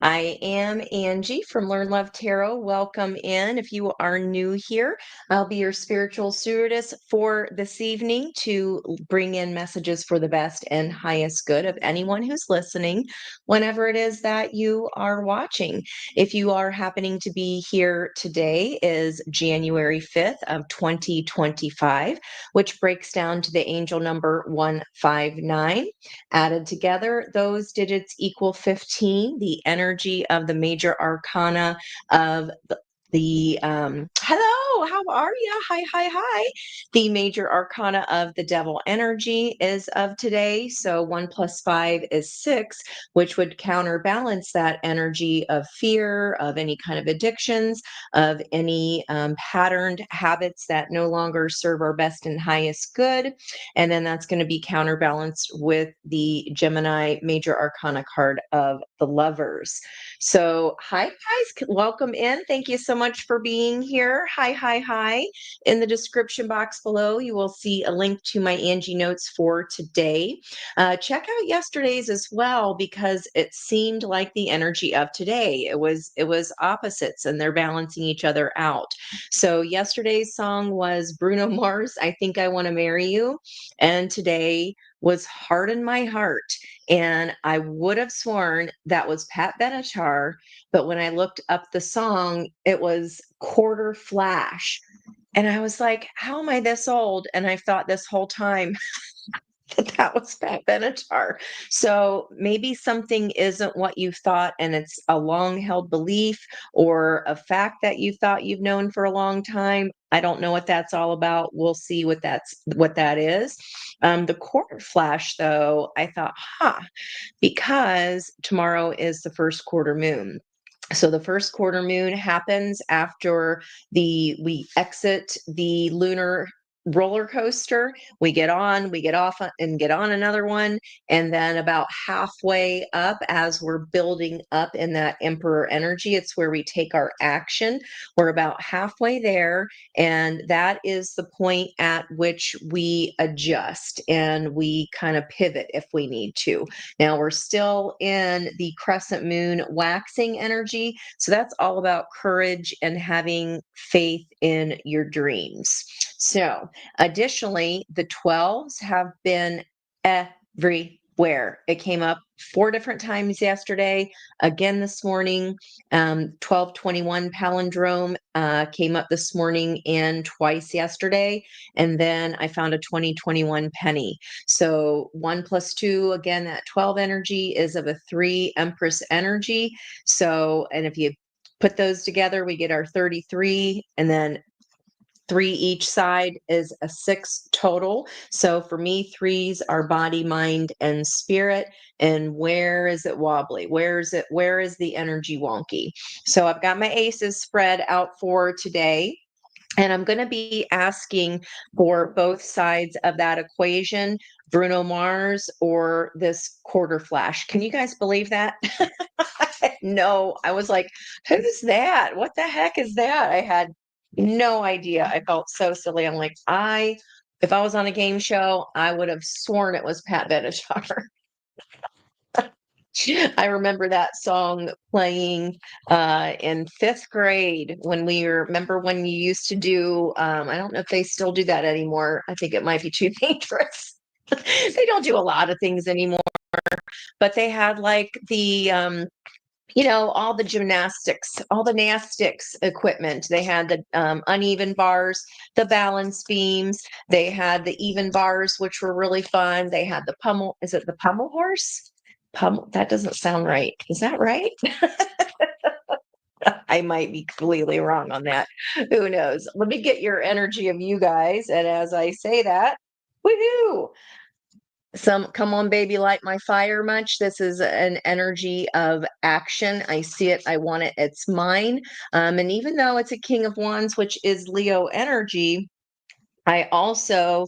I am Angie from Learn Love Tarot. Welcome in. If you are new here, I'll be your spiritual stewardess for this evening to bring in messages for the best and highest good of anyone who's listening, whenever it is that you are watching. If you are happening to be here today, is January 5th of 2025, which breaks down to the angel number 159. Added together, those digits equal 15. The energy of the major arcana of hello, how are you? Hi, hi, hi. The major arcana of the devil energy is of today. So 1 + 5 is 6, which would counterbalance that energy of fear, of any kind of addictions, of any patterned habits that no longer serve our best and highest good. And then that's going to be counterbalanced with the Gemini major arcana card of the lovers. So, hi guys, welcome in. Thank you so much for being here. Hi, hi, hi. In the description box below, you will see a link to my Angi-Notes for today. Check out yesterday's as well, because it seemed like the energy of today. It was opposites, and they're balancing each other out. So yesterday's song was Bruno Mars, "I Think I Want to Marry You," and today was "Harden My Heart." And I would have sworn that was Pat Benatar, but when I looked up the song, it was Quarter Flash. And I was like, how am I this old? And I've thought this whole time that was Pat Benatar. So maybe something isn't what you thought, and it's a long held belief or a fact that you thought you've known for a long time. I don't know what that's all about. We'll see what that is. The quarter flash, though, I thought, because tomorrow is the first quarter moon. So the first quarter moon happens after we exit the lunar roller coaster. We get on, we get off, and get on another one. And then about halfway up, as we're building up in that emperor energy, it's where we take our action. We're about halfway there. And that is the point at which we adjust and we kind of pivot if we need to. Now we're still in the crescent moon waxing energy. So that's all about courage and having faith in your dreams. So additionally, the 12s have been everywhere. It came up 4 different times yesterday, again this morning. 1221 palindrome came up this morning and twice yesterday. And then I found a 2021 penny. So 1 + 2, again, that 12 energy is of a 3 Empress energy. So, and if you put those together, we get our 33, and then 3 each side is a 6 total. So for me, threes are body, mind, and spirit. And where is it wobbly? Where is the energy wonky? So I've got my aces spread out for today. And I'm going to be asking for both sides of that equation, Bruno Mars or this quarter flash. Can you guys believe that? No, I was like, who's that? What the heck is that? I had no idea. I felt so silly. I'm like, if I was on a game show, I would have sworn it was Pat Benatar. I remember that song playing in 5th grade remember when you used to do, I don't know if they still do that anymore. I think it might be too dangerous. They don't do a lot of things anymore, but they had like all the gymnastics, all the nastics equipment. They had the uneven bars, the balance beams. They had the even bars, which were really fun. They had the pummel. Is it the pummel horse? Pummel. That doesn't sound right. Is that right? I might be completely wrong on that. Who knows? Let me get your energy of you guys. And as I say that, woohoo! Some "come on baby, light my fire" much. This is an energy of action. I see it, I want it, it's mine. And even though it's a King of Wands, which is Leo energy, I also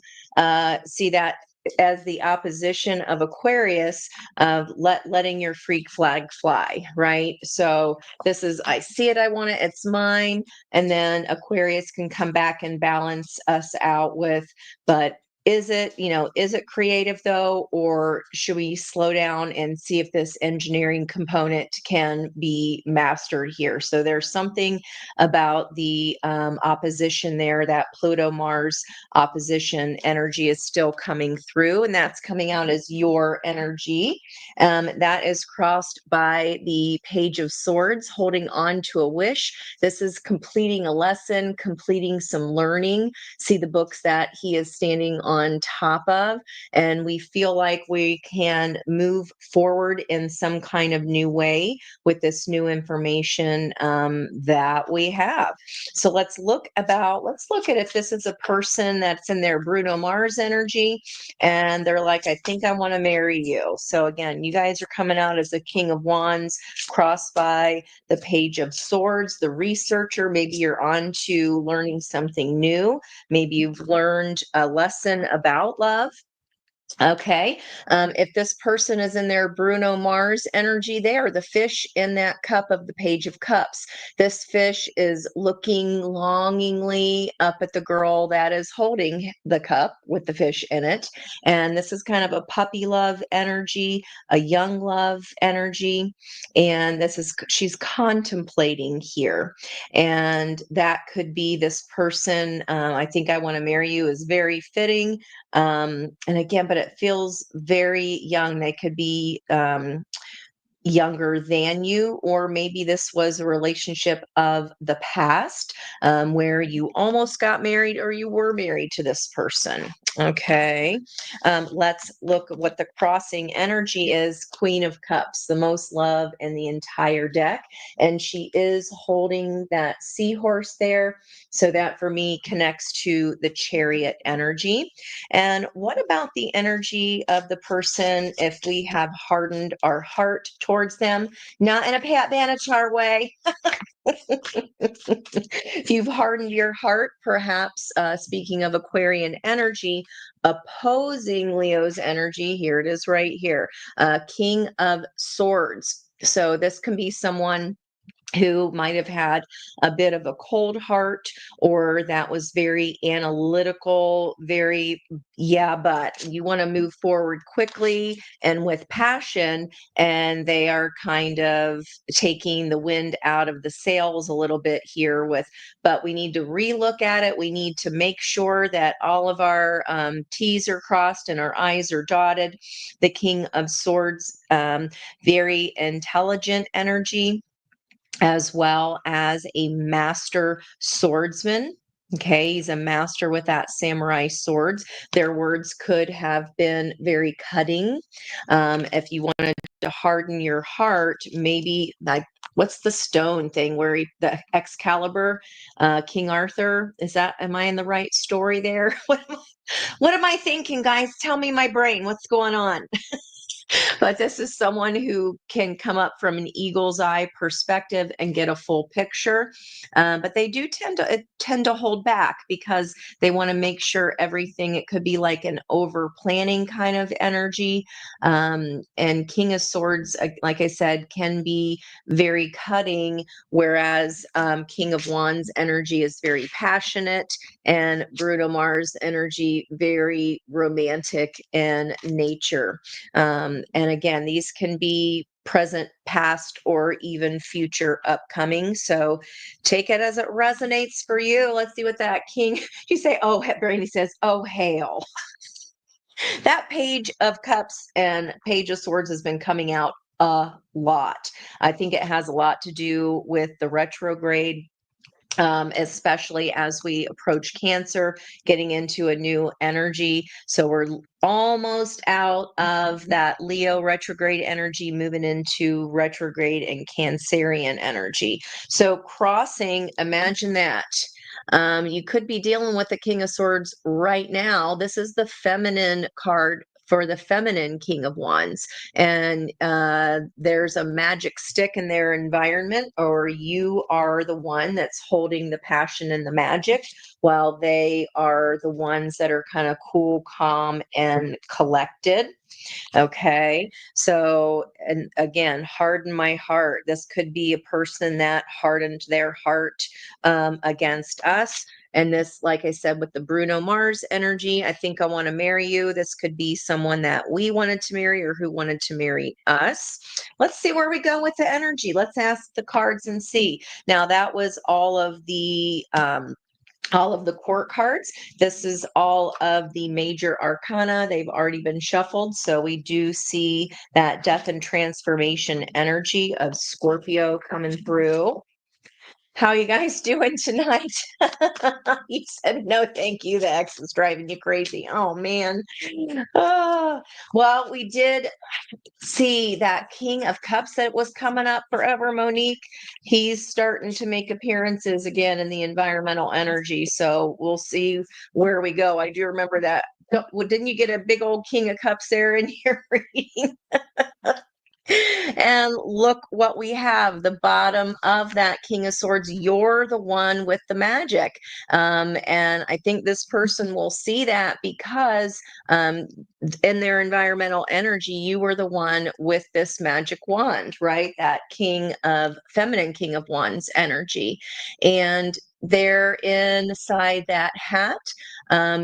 see that as the opposition of Aquarius, of letting your freak flag fly, right? So this is, I see it, I want it, it's mine. And then Aquarius can come back and balance us out with, but is it creative though, or should we slow down and see if this engineering component can be mastered here? So there's something about the opposition there, that Pluto Mars opposition energy is still coming through, and that's coming out as your energy. That is crossed by the Page of Swords, holding on to a wish. This is completing a lesson, completing some learning. See the books that he is standing on top of, and we feel like we can move forward in some kind of new way with this new information that we have. So let's look at if this is a person that's in their Bruno Mars energy and they're like, I think I want to marry you. So again, you guys are coming out as the King of Wands, crossed by the Page of Swords, the researcher. Maybe you're on to learning something new. Maybe you've learned a lesson about love. Okay. If this person is in their Bruno Mars energy, they are the fish in that cup of the Page of Cups. This fish is looking longingly up at the girl that is holding the cup with the fish in it. And this is kind of a puppy love energy, a young love energy. And she's contemplating here. And that could be this person. I think I want to marry you is very fitting. And again, but it feels very young. They could be younger than you, or maybe this was a relationship of the past where you almost got married or you were married to this person. Okay, let's look at what the crossing energy is. Queen of Cups, the most love in the entire deck, and she is holding that seahorse there. So that for me connects to the Chariot energy. And what about the energy of the person if we have hardened our heart towards them? Not in a Pat Banachar way. If you've hardened your heart, perhaps speaking of Aquarian energy, opposing Leo's energy, here it is right here, King of Swords. So this can be someone who might have had a bit of a cold heart, or that was very analytical, very, yeah, but you want to move forward quickly and with passion. And they are kind of taking the wind out of the sails a little bit here but we need to relook at it. We need to make sure that all of our T's are crossed and our I's are dotted. The King of Swords, very intelligent energy, as well as a master swordsman. Okay, he's a master with that samurai swords. Their words could have been very cutting. If you wanted to harden your heart, maybe like what's the stone thing where the Excalibur, King Arthur? Am I in the right story there? What am I thinking, guys? Tell me my brain. What's going on? But this is someone who can come up from an eagle's eye perspective and get a full picture. But they do tend to hold back because they want to make sure everything. It could be like an over planning kind of energy. And King of Swords, like I said, can be very cutting, whereas King of Wands energy is very passionate, and Bruno Mars energy very romantic in nature. And again, these can be present, past, or even future upcoming. So take it as it resonates for you. Let's see what that King, you say, oh, Brandy says, oh, hail. That Page of Cups and Page of Swords has been coming out a lot. I think it has a lot to do with the retrograde, especially as we approach Cancer, getting into a new energy. So we're almost out of that Leo retrograde energy, moving into retrograde and Cancerian energy. So crossing, imagine that. You could be dealing with the King of Swords right now. This is the feminine card for the feminine King of Wands. And there's a magic stick in their environment, or you are the one that's holding the passion and the magic, while they are the ones that are kind of cool, calm, and collected. Okay. So, and again, harden my heart. This could be a person that hardened their heart against us. And this, like I said, with the Bruno Mars energy, I think I want to marry you. This could be someone that we wanted to marry or who wanted to marry us. Let's see where we go with the energy. Let's ask the cards and see. Now, that was all of the court cards. This is all of the major arcana. They've already been shuffled. So we do see that death and transformation energy of Scorpio coming through. How you guys doing tonight? You said no, thank you. The ex is driving you crazy. Oh man. Well, we did see that King of Cups that was coming up forever, Monique. He's starting to make appearances again in the environmental energy. So we'll see where we go. I do remember that. Didn't you get a big old King of Cups there in your reading? And look what we have, the bottom of that King of Swords. You're the one with the magic. And I think this person will see that because in their environmental energy, you were the one with this magic wand, right? That feminine King of Wands energy. And there inside that hat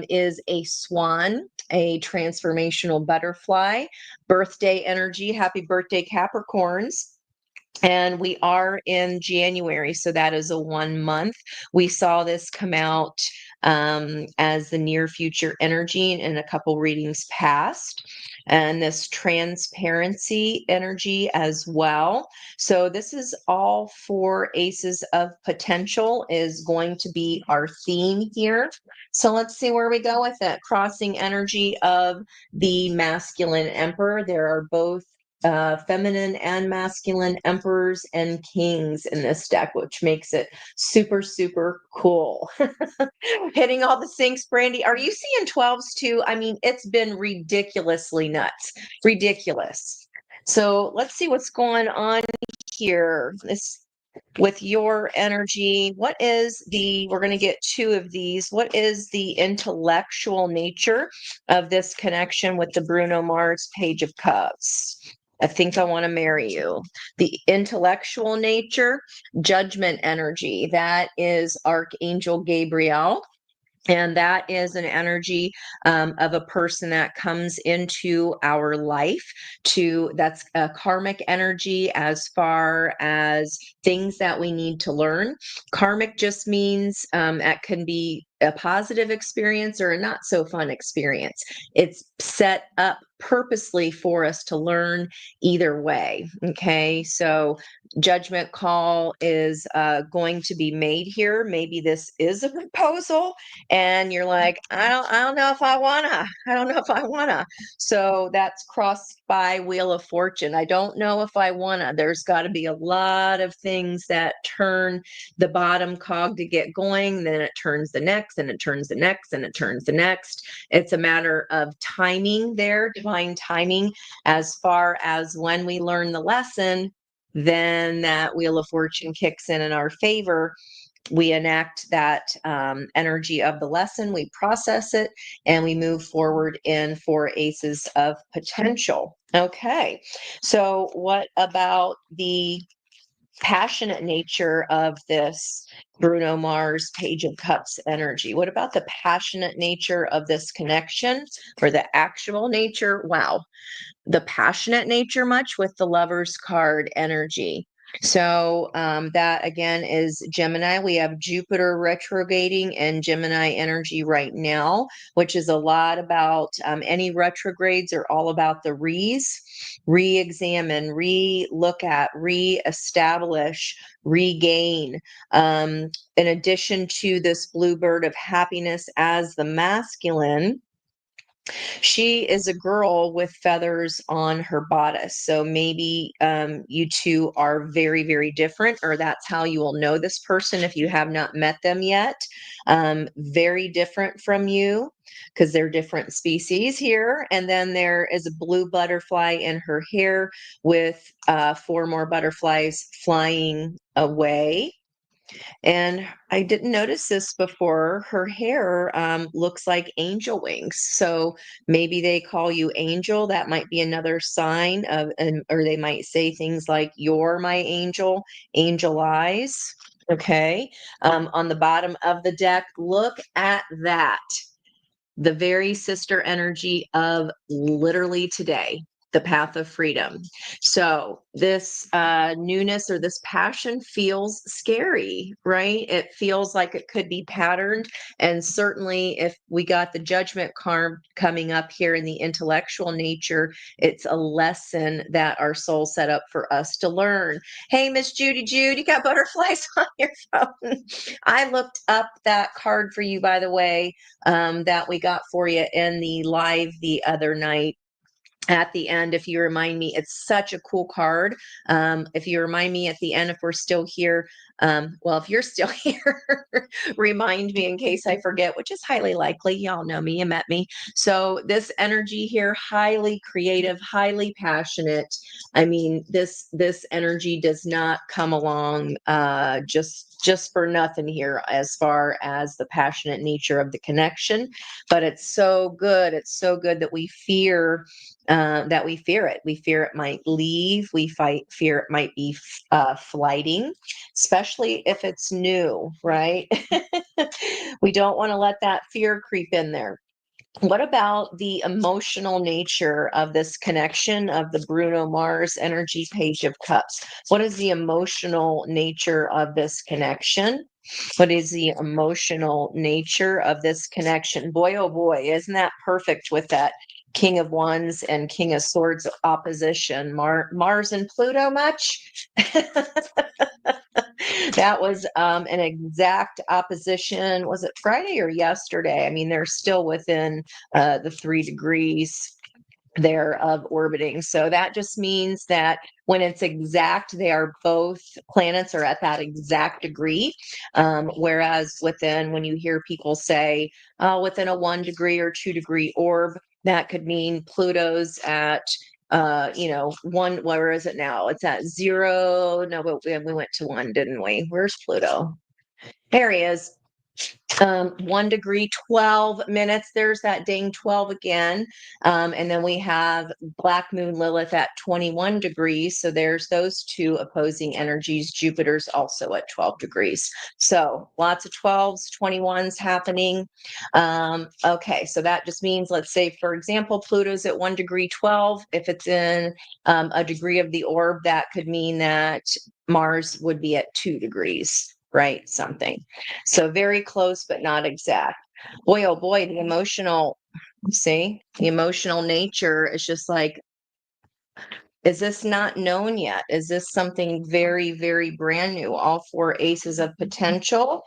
is a swan, a transformational butterfly, birthday energy. Happy birthday, Capricorns. And we are in January, so that is a 1 month. We saw this come out as the near future energy in a couple readings past, and this transparency energy as well. So this is all for aces of potential is going to be our theme here. So let's see where we go with it. Crossing energy of the masculine emperor. There are both feminine and masculine emperors and kings in this deck, which makes it super, super cool. Hitting all the sinks, Brandy. Are you seeing 12s too? I mean, it's been ridiculously nuts. Ridiculous. So let's see what's going on here. This with your energy, we're going to get two of these. What is the intellectual nature of this connection with the Bruno Mars Page of Cups? I think I want to marry you. The intellectual nature, judgment energy, that is Archangel Gabriel. And that is an energy of a person that comes into our life that's a karmic energy as far as things that we need to learn. Karmic just means that can be a positive experience or a not so fun experience. It's set up purposely for us to learn either way. Okay. So judgment call is going to be made here. Maybe this is a proposal and you're like, I don't know if I wanna. So that's crossed by Wheel of Fortune. I don't know if I wanna. There's got to be a lot of things that turn the bottom cog to get going, then it turns the next, and it turns the next, and it turns the next. It's a matter of timing there, divine timing, as far as when we learn the lesson, then that Wheel of Fortune kicks in our favor. We enact that energy of the lesson, we process it, and we move forward in four aces of potential. Okay, so what about the passionate nature of this Bruno Mars Page of Cups energy? What about the passionate nature of this connection or the actual nature? Wow, the passionate nature much with the Lover's card energy. So that again is Gemini. We have Jupiter retrograding and Gemini energy right now, which is a lot about any retrogrades are all about the re-examine, re-look at, re-establish, regain. In addition to this bluebird of happiness as the masculine, she is a girl with feathers on her bodice. So maybe you two are very, very different, or that's how you will know this person if you have not met them yet. Very different from you because they're different species here. And then there is a blue butterfly in her hair with four more butterflies flying away. And I didn't notice this before. Her hair looks like angel wings. So maybe they call you angel. That might be another sign of, or they might say things like, "You're my angel," angel eyes. Okay. On the bottom of the deck, look at that. The very sister energy of literally today, the path of freedom. So this newness or this passion feels scary, right? It feels like it could be patterned. And certainly if we got the judgment card coming up here in the intellectual nature, it's a lesson that our soul set up for us to learn. Hey, Miss Judy Jude, you got butterflies on your phone. I looked up that card for you, by the way, that we got for you in the live the other night. At the end, if you remind me, it's such a cool card. If you remind me at the end, if we're still here, well, if you're still here, remind me in case I forget, which is highly likely. Y'all know me, you met me. So this energy here, highly creative, highly passionate. I mean, this energy does not come along just for nothing here as far as the passionate nature of the connection, but it's so good. It's so good that we fear it. We fear it might leave. Fear it might be flighting, especially if it's new, right? We don't want to let that fear creep in there. What about the emotional nature of this connection of the Bruno Mars energy page of cups? What is the emotional nature of this connection? What is the emotional nature of this connection? Boy, oh boy, isn't that perfect with that King of Wands and King of Swords opposition? Mars and Pluto much? That was an exact opposition. Was it Friday or yesterday? I mean, they're still within the 3 degrees there of orbiting. So that just means that when it's exact, they are both planets are at that exact degree. Whereas when you hear people say within a 1 degree or 2 degree orb, that could mean Pluto's at one, where is it now? It's at 0. No, but we went to 1, didn't we? Where's Pluto? There he is. 1 degree, 12 minutes. There's that dang 12 again. And then we have Black Moon Lilith at 21 degrees. So there's those two opposing energies. Jupiter's also at 12 degrees. So lots of 12s, 21s happening. Okay, so that just means, let's say, for example, Pluto's at 1 degree, 12. If it's in a degree of the orb, that could mean that Mars would be at 2 degrees, right? Something. So very close, but not exact. Boy, oh boy, the emotional nature is just like, is this not known yet? Is this something very, very brand new? All 4 aces of potential.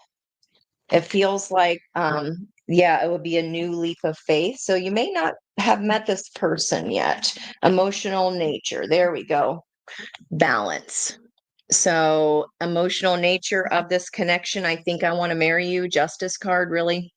It feels like, yeah, it would be a new leap of faith. So you may not have met this person yet. Emotional nature. There we go. Balance. So, emotional nature of this connection. I think I want to marry you. Justice card, really.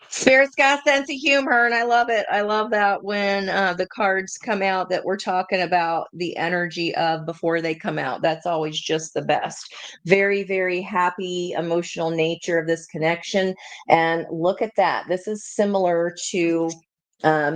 Spirit's got a sense of humor, and I love it. I love that when the cards come out that we're talking about the energy of before they come out. That's always just the best. Very, very happy, emotional nature of this connection. And look at that. This is similar to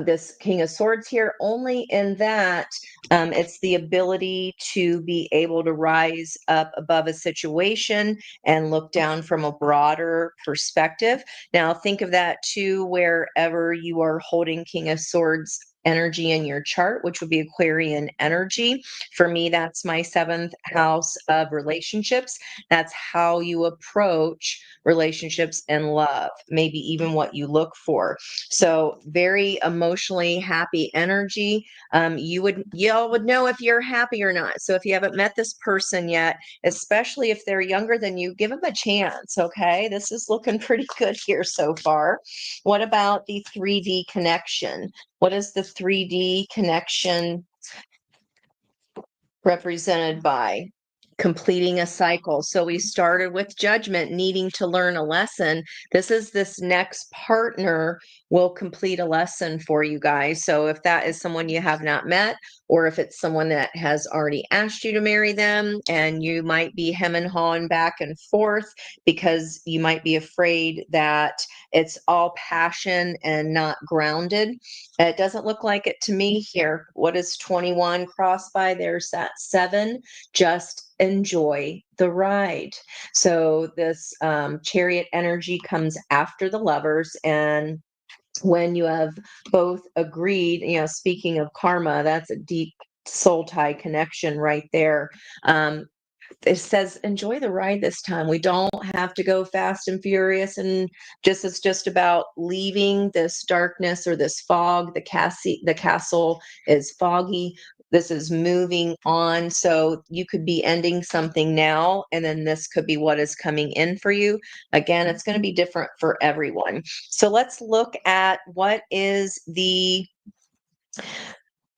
this King of Swords here, only in that it's the ability to be able to rise up above a situation and look down from a broader perspective. Now, think of that too, wherever you are holding King of Swords energy in your chart, which would be Aquarian energy. For me, that's my 7th house of relationships. That's how you approach relationships and love, maybe even what you look for. So, very emotionally happy energy. Y'all would know if you're happy or not. So, if you haven't met this person yet, especially if they're younger than you, give them a chance. Okay, this is looking pretty good here so far. What about the 3D connection? What is the 3D connection represented by? Completing a cycle. So we started with judgment, needing to learn a lesson. This next partner will complete a lesson for you guys. So if that is someone you have not met, or if it's someone that has already asked you to marry them, and you might be hem and hawing back and forth because you might be afraid that it's all passion and not grounded. It doesn't look like it to me here. What is 21 crossed by? There's that 7. Just enjoy the ride. So this chariot energy comes after the lovers, and when you have both agreed, speaking of karma, that's a deep soul tie connection right there. Um, it says enjoy the ride this time. We don't have to go fast and furious, and it's just about leaving this darkness or this fog. The castle is foggy. This is moving on. So you could be ending something now, and then this could be what is coming in for you. Again, it's going to be different for everyone. So let's look at what is the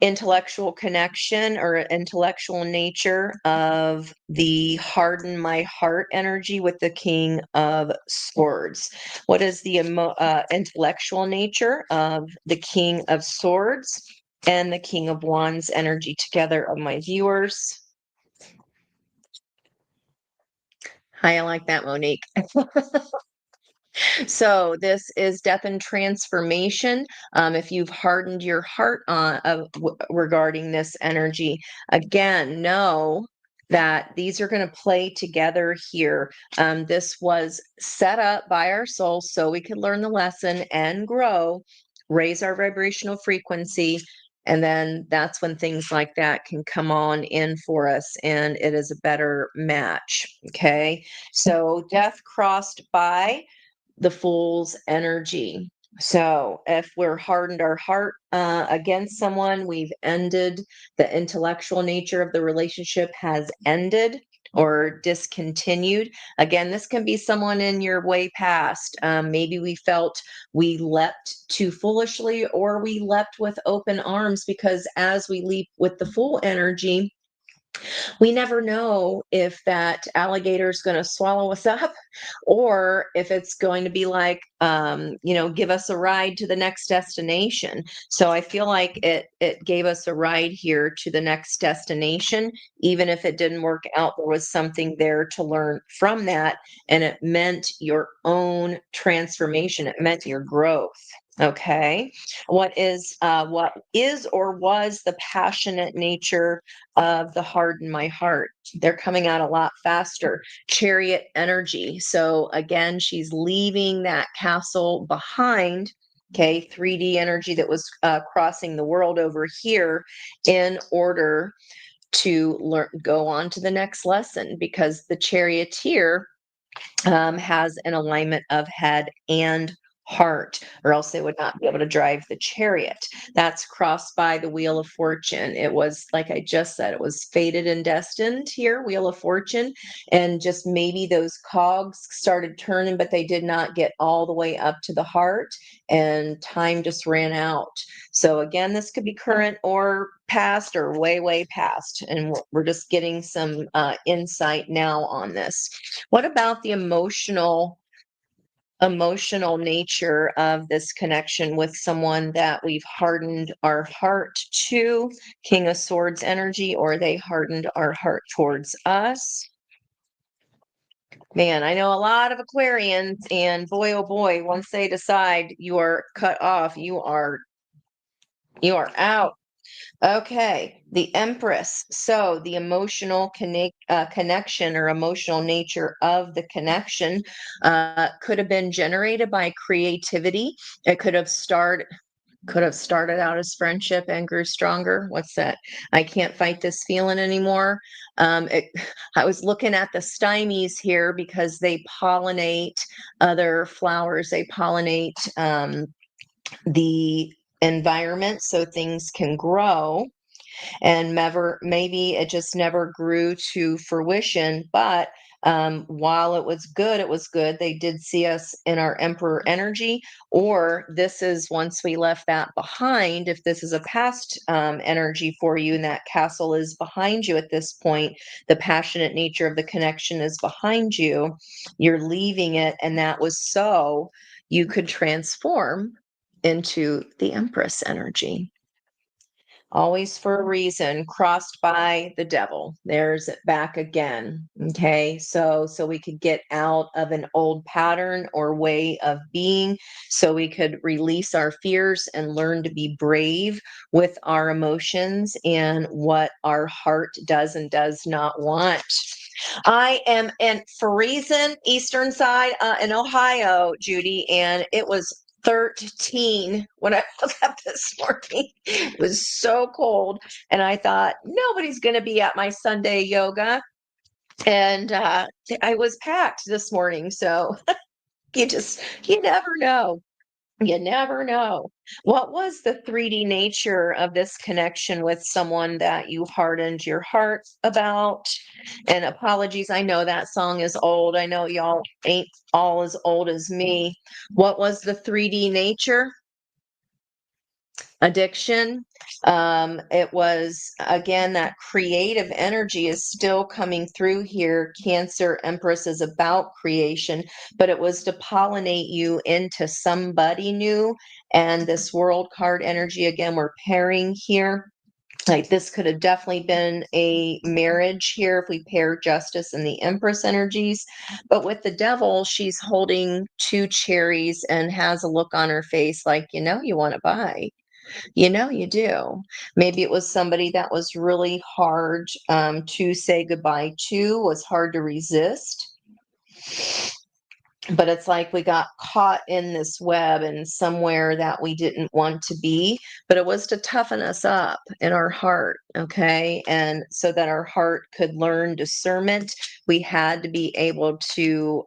intellectual connection or intellectual nature of the harden my heart energy with the King of Swords. What is the intellectual nature of the King of Swords and the King of Wands energy together of my viewers? Hi, I like that, Monique. So this is death and transformation. If you've hardened your heart regarding this energy, again, know that these are going to play together here. This was set up by our soul so we could learn the lesson and grow, raise our vibrational frequency. And then that's when things like that can come on in for us, and it is a better match. Okay. So death crossed by the Fool's energy. So if we're hardened our heart against someone, we've ended the intellectual nature of the relationship has ended or discontinued. Again, this can be someone in your way past. Maybe we felt we leapt too foolishly, or we leapt with open arms, because as we leap with the Fool energy, we never know if that alligator is going to swallow us up, or if it's going to be like, give us a ride to the next destination. So I feel like it gave us a ride here to the next destination. Even if it didn't work out, there was something there to learn from that, and it meant your own transformation. It meant your growth. Okay. What is or was the passionate nature of the harden my heart? They're coming out a lot faster. Chariot energy. So again, she's leaving that castle behind. Okay, 3D energy that was crossing the world over here in order to go on to the next lesson, because the charioteer has an alignment of head and heart, or else they would not be able to drive the chariot. That's crossed by the Wheel of Fortune. It was, like I just said, it was fated and destined here, Wheel of Fortune. And just maybe those cogs started turning, but they did not get all the way up to the heart, and time just ran out. So again, this could be current or past, or way, way past. And we're just getting some insight now on this. What about the emotional nature of this connection with someone that we've hardened our heart to? King of Swords energy, or they hardened our heart towards us? Man, I know a lot of Aquarians, and boy, oh boy, once they decide you are cut off, you are out. Okay, the Empress. So the emotional connection or emotional nature of the connection could have been generated by creativity. It could have started out as friendship and grew stronger. What's that? I can't fight this feeling anymore. It, I was looking at the stymies here because they pollinate other flowers. They pollinate the environment so things can grow, and maybe it just never grew to fruition. But while it was good, they did see us in our emperor energy. Or this is, once we left that behind, if this is a past energy for you and that castle is behind you at this point, the passionate nature of the connection is behind you, you're leaving it, and that was so you could transform into the Empress energy. Always for a reason, crossed by the devil. There's it back again. Okay. So we could get out of an old pattern or way of being, so we could release our fears and learn to be brave with our emotions and what our heart does and does not want. I am in Friesen, Eastern Side, in Ohio, Judy, and it was 13 when I woke up this morning. It was so cold, and I thought nobody's going to be at my Sunday yoga, and I was packed this morning. So you never know. You never know. What was the 3D nature of this connection with someone that you hardened your heart about? And apologies, I know that song is old. I know y'all ain't all as old as me. What was the 3D nature? Addiction. It was, again, that creative energy is still coming through here. Cancer Empress is about creation, but it was to pollinate you into somebody new. And this world card energy, again, we're pairing here. Like this could have definitely been a marriage here if we pair justice and the Empress energies. But with the devil, she's holding two cherries and has a look on her face like, you want to buy. You do. Maybe it was somebody that was really hard to say goodbye to, was hard to resist. But it's like we got caught in this web and somewhere that we didn't want to be, but it was to toughen us up in our heart, okay? And so that our heart could learn discernment, we had to be able to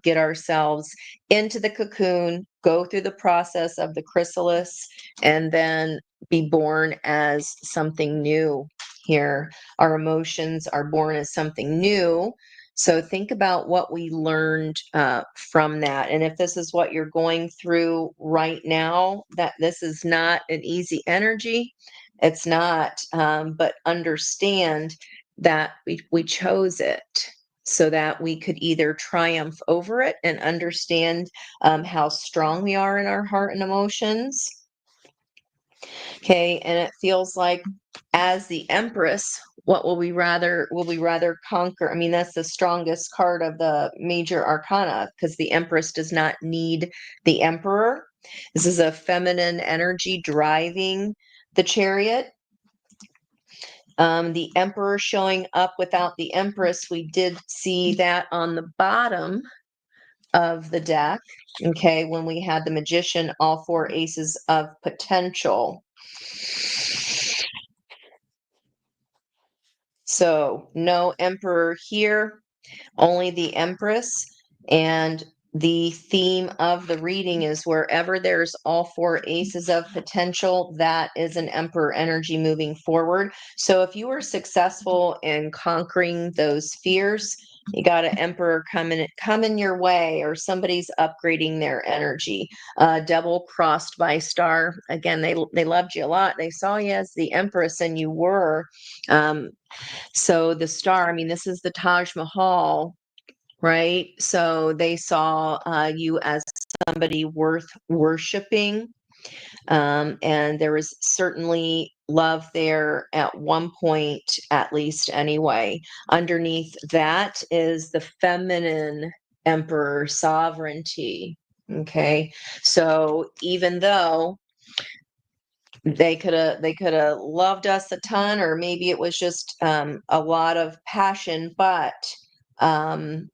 get ourselves into the cocoon, go through the process of the chrysalis, and then be born as something new here. Our emotions are born as something new. So think about what we learned from that. And if this is what you're going through right now, that this is not an easy energy, it's not, but understand that we chose it so that we could either triumph over it and understand how strong we are in our heart and emotions. Okay, and it feels like as the Empress, what will we rather conquer? I mean, that's the strongest card of the major arcana because the Empress does not need the Emperor. This is a feminine energy driving the Chariot. The Emperor showing up without the Empress, we did see that on the bottom of the deck. Okay, when we had the Magician, all four aces of potential. So no Emperor here, only the Empress. And the theme of the reading is wherever there's all four aces of potential, that is an Emperor energy moving forward. So if you were successful in conquering those fears, you got an Emperor coming your way, or somebody's upgrading their energy. Devil crossed by star. Again, they loved you a lot. They saw you as the Empress, and you were. So the star, I mean, this is the Taj Mahal, right? So they saw you as somebody worth worshiping. And there was certainly love there at one point, at least anyway. Underneath that is the feminine emperor sovereignty. Okay. So even though they could have loved us a ton, or maybe it was just a lot of passion, but um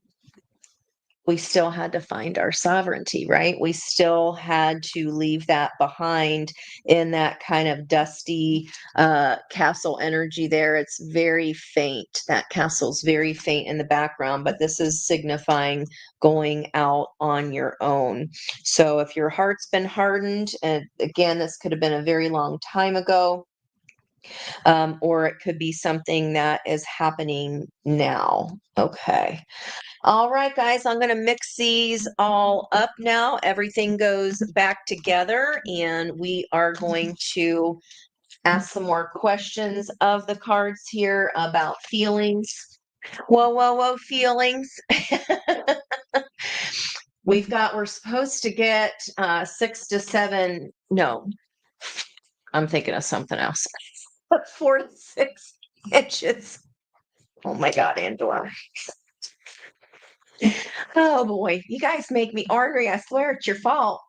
we still had to find our sovereignty, right? We still had to leave that behind in that kind of dusty castle energy there. It's very faint. That castle's very faint in the background, but this is signifying going out on your own. So if your heart's been hardened, and again, this could have been a very long time ago, or it could be something that is happening now. Okay. All right, guys, I'm going to mix these all up now. Everything goes back together, and we are going to ask some more questions of the cards here about feelings. Whoa, whoa, whoa, feelings. We're supposed to get 6 to 7. No, I'm thinking of something else. 4 to 6 inches. Oh my God, Angela. Oh boy, you guys make me ornery. I swear it's your fault.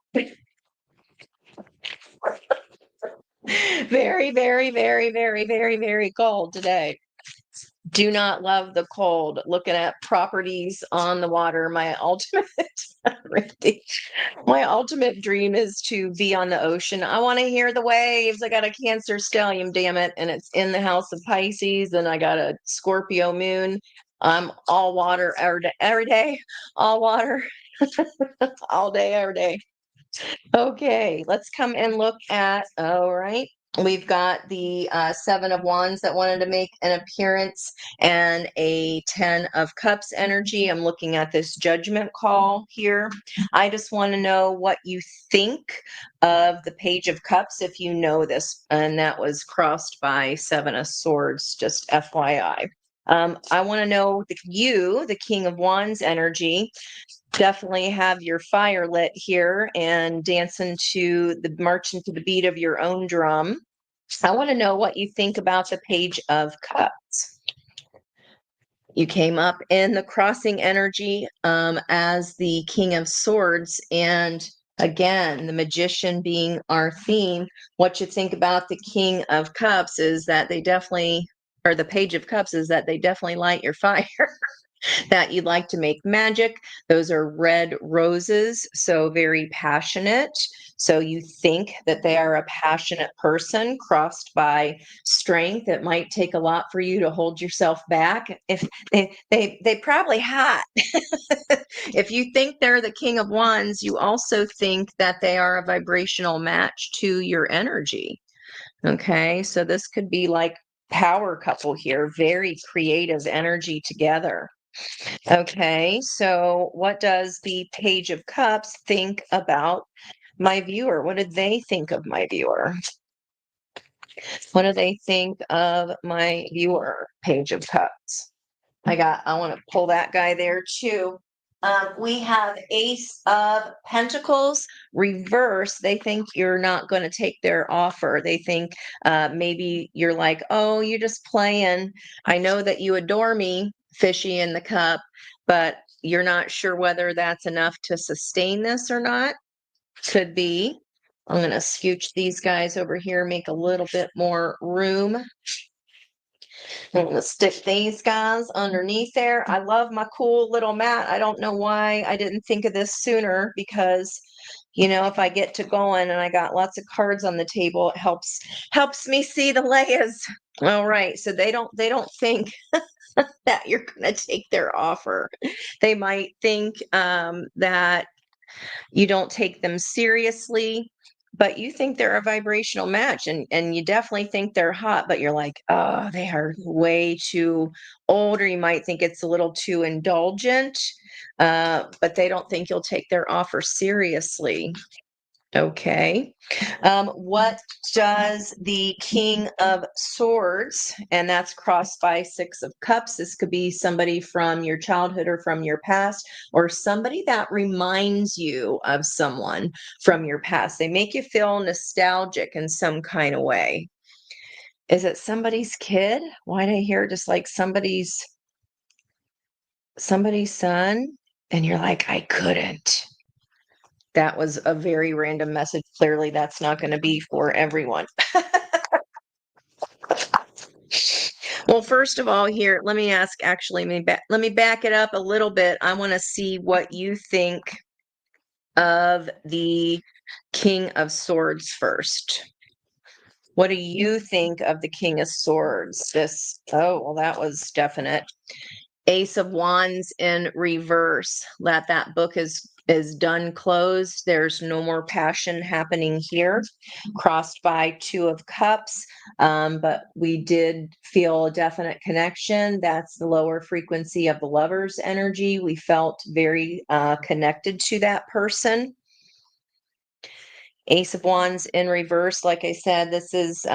Very, very, very, very, very, very cold today. Do not love the cold. Looking at properties on the water, my ultimate really, my ultimate dream is to be on the ocean. I want to hear the waves. I got a Cancer stellium, damn it, and it's in the house of Pisces, and I got a Scorpio moon. I'm all water every day, all water all day, every day. Okay, let's come and look at, all right. We've got the Seven of Wands that wanted to make an appearance and a 10 of Cups energy. I'm looking at this judgment call here. I just want to know what you think of the Page of Cups if you know this. And that was crossed by Seven of Swords, just FYI. I want to know the King of Wands energy. Definitely have your fire lit here and marching to the beat of your own drum. I want to know what you think about the Page of Cups. You came up in the crossing energy as the King of Swords, and again, the Magician being our theme. What you think about the King of Cups is that they definitely, or the Page of Cups is that they definitely light your fire. That you like to make magic. Those are red roses, so very passionate. So you think that they are a passionate person crossed by strength. It might take a lot for you to hold yourself back. If they probably hot. If you think they're the King of Wands, you also think that they are a vibrational match to your energy. Okay, so this could be like power couple here, very creative energy together. Okay, so what does the Page of Cups think about my viewer? What did they think of my viewer? What do they think of my viewer, Page of Cups? I want to pull that guy there too. We have Ace of Pentacles reverse. They think you're not going to take their offer. They think maybe you're like, oh, you're just playing. I know that you adore me, fishy in the cup, but you're not sure whether that's enough to sustain this or not. Could be. I'm going to scooch these guys over here, make a little bit more room. I'm going to stick these guys underneath there. I love my cool little mat. I don't know why I didn't think of this sooner because, if I get to going and I got lots of cards on the table, it helps me see the layers. All right. So they don't think that you're going to take their offer. They might think that you don't take them seriously, but you think they're a vibrational match, and you definitely think they're hot, but you're like, oh, they are way too old, or you might think it's a little too indulgent, but they don't think you'll take their offer seriously. Okay. What does the King of Swords, and that's crossed by Six of Cups. This could be somebody from your childhood or from your past, or somebody that reminds you of someone from your past. They make you feel nostalgic in some kind of way. Is it somebody's kid? Why did I hear just like somebody's son? And you're like, I couldn't. That was a very random message. Clearly, that's not going to be for everyone. Well, first of all, here, let me ask, actually, let me back it up a little bit. I want to see what you think of the King of Swords first. What do you think of the King of Swords? Oh, well, that was definite. Ace of Wands in reverse. That book is done, closed. There's no more passion happening here. Crossed by Two of Cups, but we did feel a definite connection. That's the lower frequency of the Lover's energy. We felt very connected to that person. Ace of Wands in reverse, like I said, this is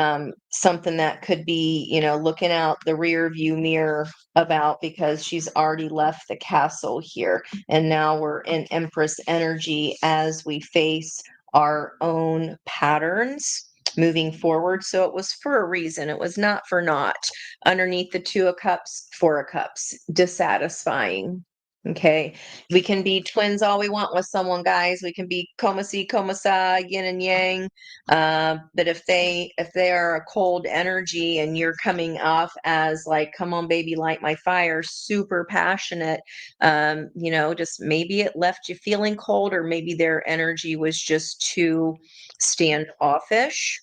something that could be, looking out the rear view mirror about, because she's already left the castle here. And now we're in Empress energy as we face our own patterns. moving forward. So it was for a reason. It was not for naught. Underneath the Two of Cups, Four of Cups, dissatisfying. Okay. We can be twins all we want with someone, guys. We can be koma si, koma sa, yin and yang. But if they are a cold energy and you're coming off as like, come on, baby, light my fire, super passionate, just maybe it left you feeling cold, or maybe their energy was just too standoffish,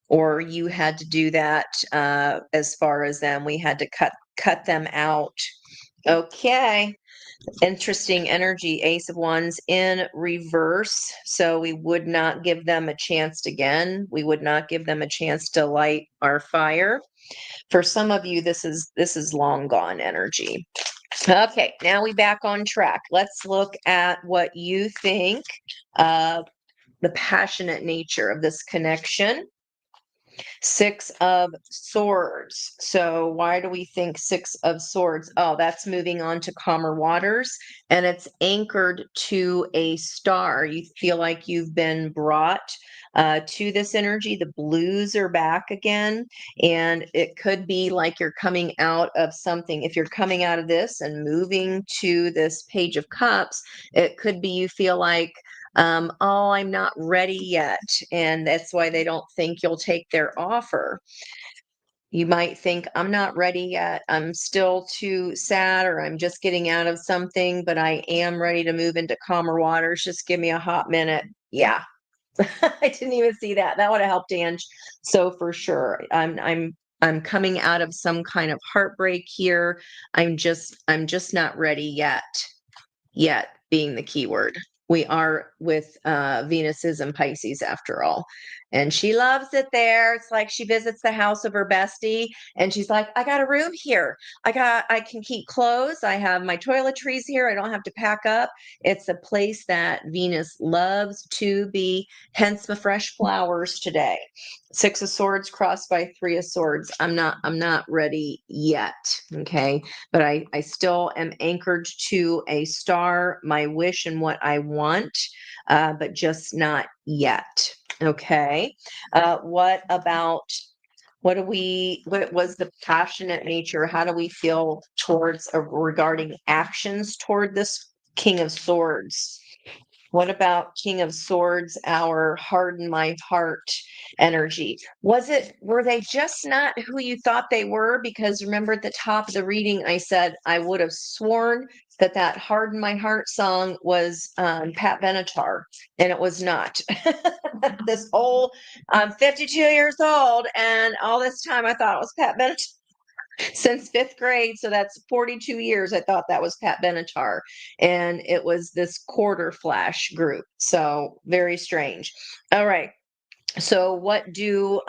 or you had to do that as far as them. We had to cut them out. Okay. Interesting energy. Ace of Wands in reverse. So we would not give them a chance again. We would not give them a chance to light our fire. For some of you, this is long gone energy. Okay, now we back on track. Let's look at what you think the passionate nature of this connection. Six of Swords. So why do we think Six of Swords? Oh, that's moving on to calmer waters, and it's anchored to a star. You feel like you've been brought to this energy. The blues are back again, and it could be like you're coming out of something. If you're coming out of this and moving to this Page of Cups, it could be you feel like, oh, I'm not ready yet. And that's why they don't think you'll take their offer. You might think, I'm not ready yet. I'm still too sad, or I'm just getting out of something, but I am ready to move into calmer waters. Just give me a hot minute. Yeah. I didn't even see that. That would have helped Ange. So for sure, I'm coming out of some kind of heartbreak here. I'm just not ready yet being the key word. We are with Venus is in Pisces after all. And she loves it there. It's like she visits the house of her bestie and she's like, I got a room here. I can keep clothes. I have my toiletries here. I don't have to pack up. It's a place that Venus loves to be, hence the fresh flowers today. Six of Swords crossed by Three of Swords. I'm not ready yet. Okay. But I still am anchored to a star, my wish and what I want, but just not yet. Okay. What was the passionate nature? How do we feel towards regarding actions toward this King of Swords? What about King of Swords, our harden my heart energy? Were they just not who you thought they were? Because remember at the top of the reading, I said I would have sworn that harden my heart song was Pat Benatar, and it was not. This whole, I'm 52 years old, and all this time I thought it was Pat Benatar since fifth grade. So that's 42 years. I thought that was Pat Benatar. And it was this quarter flash group. So very strange. All right. So what do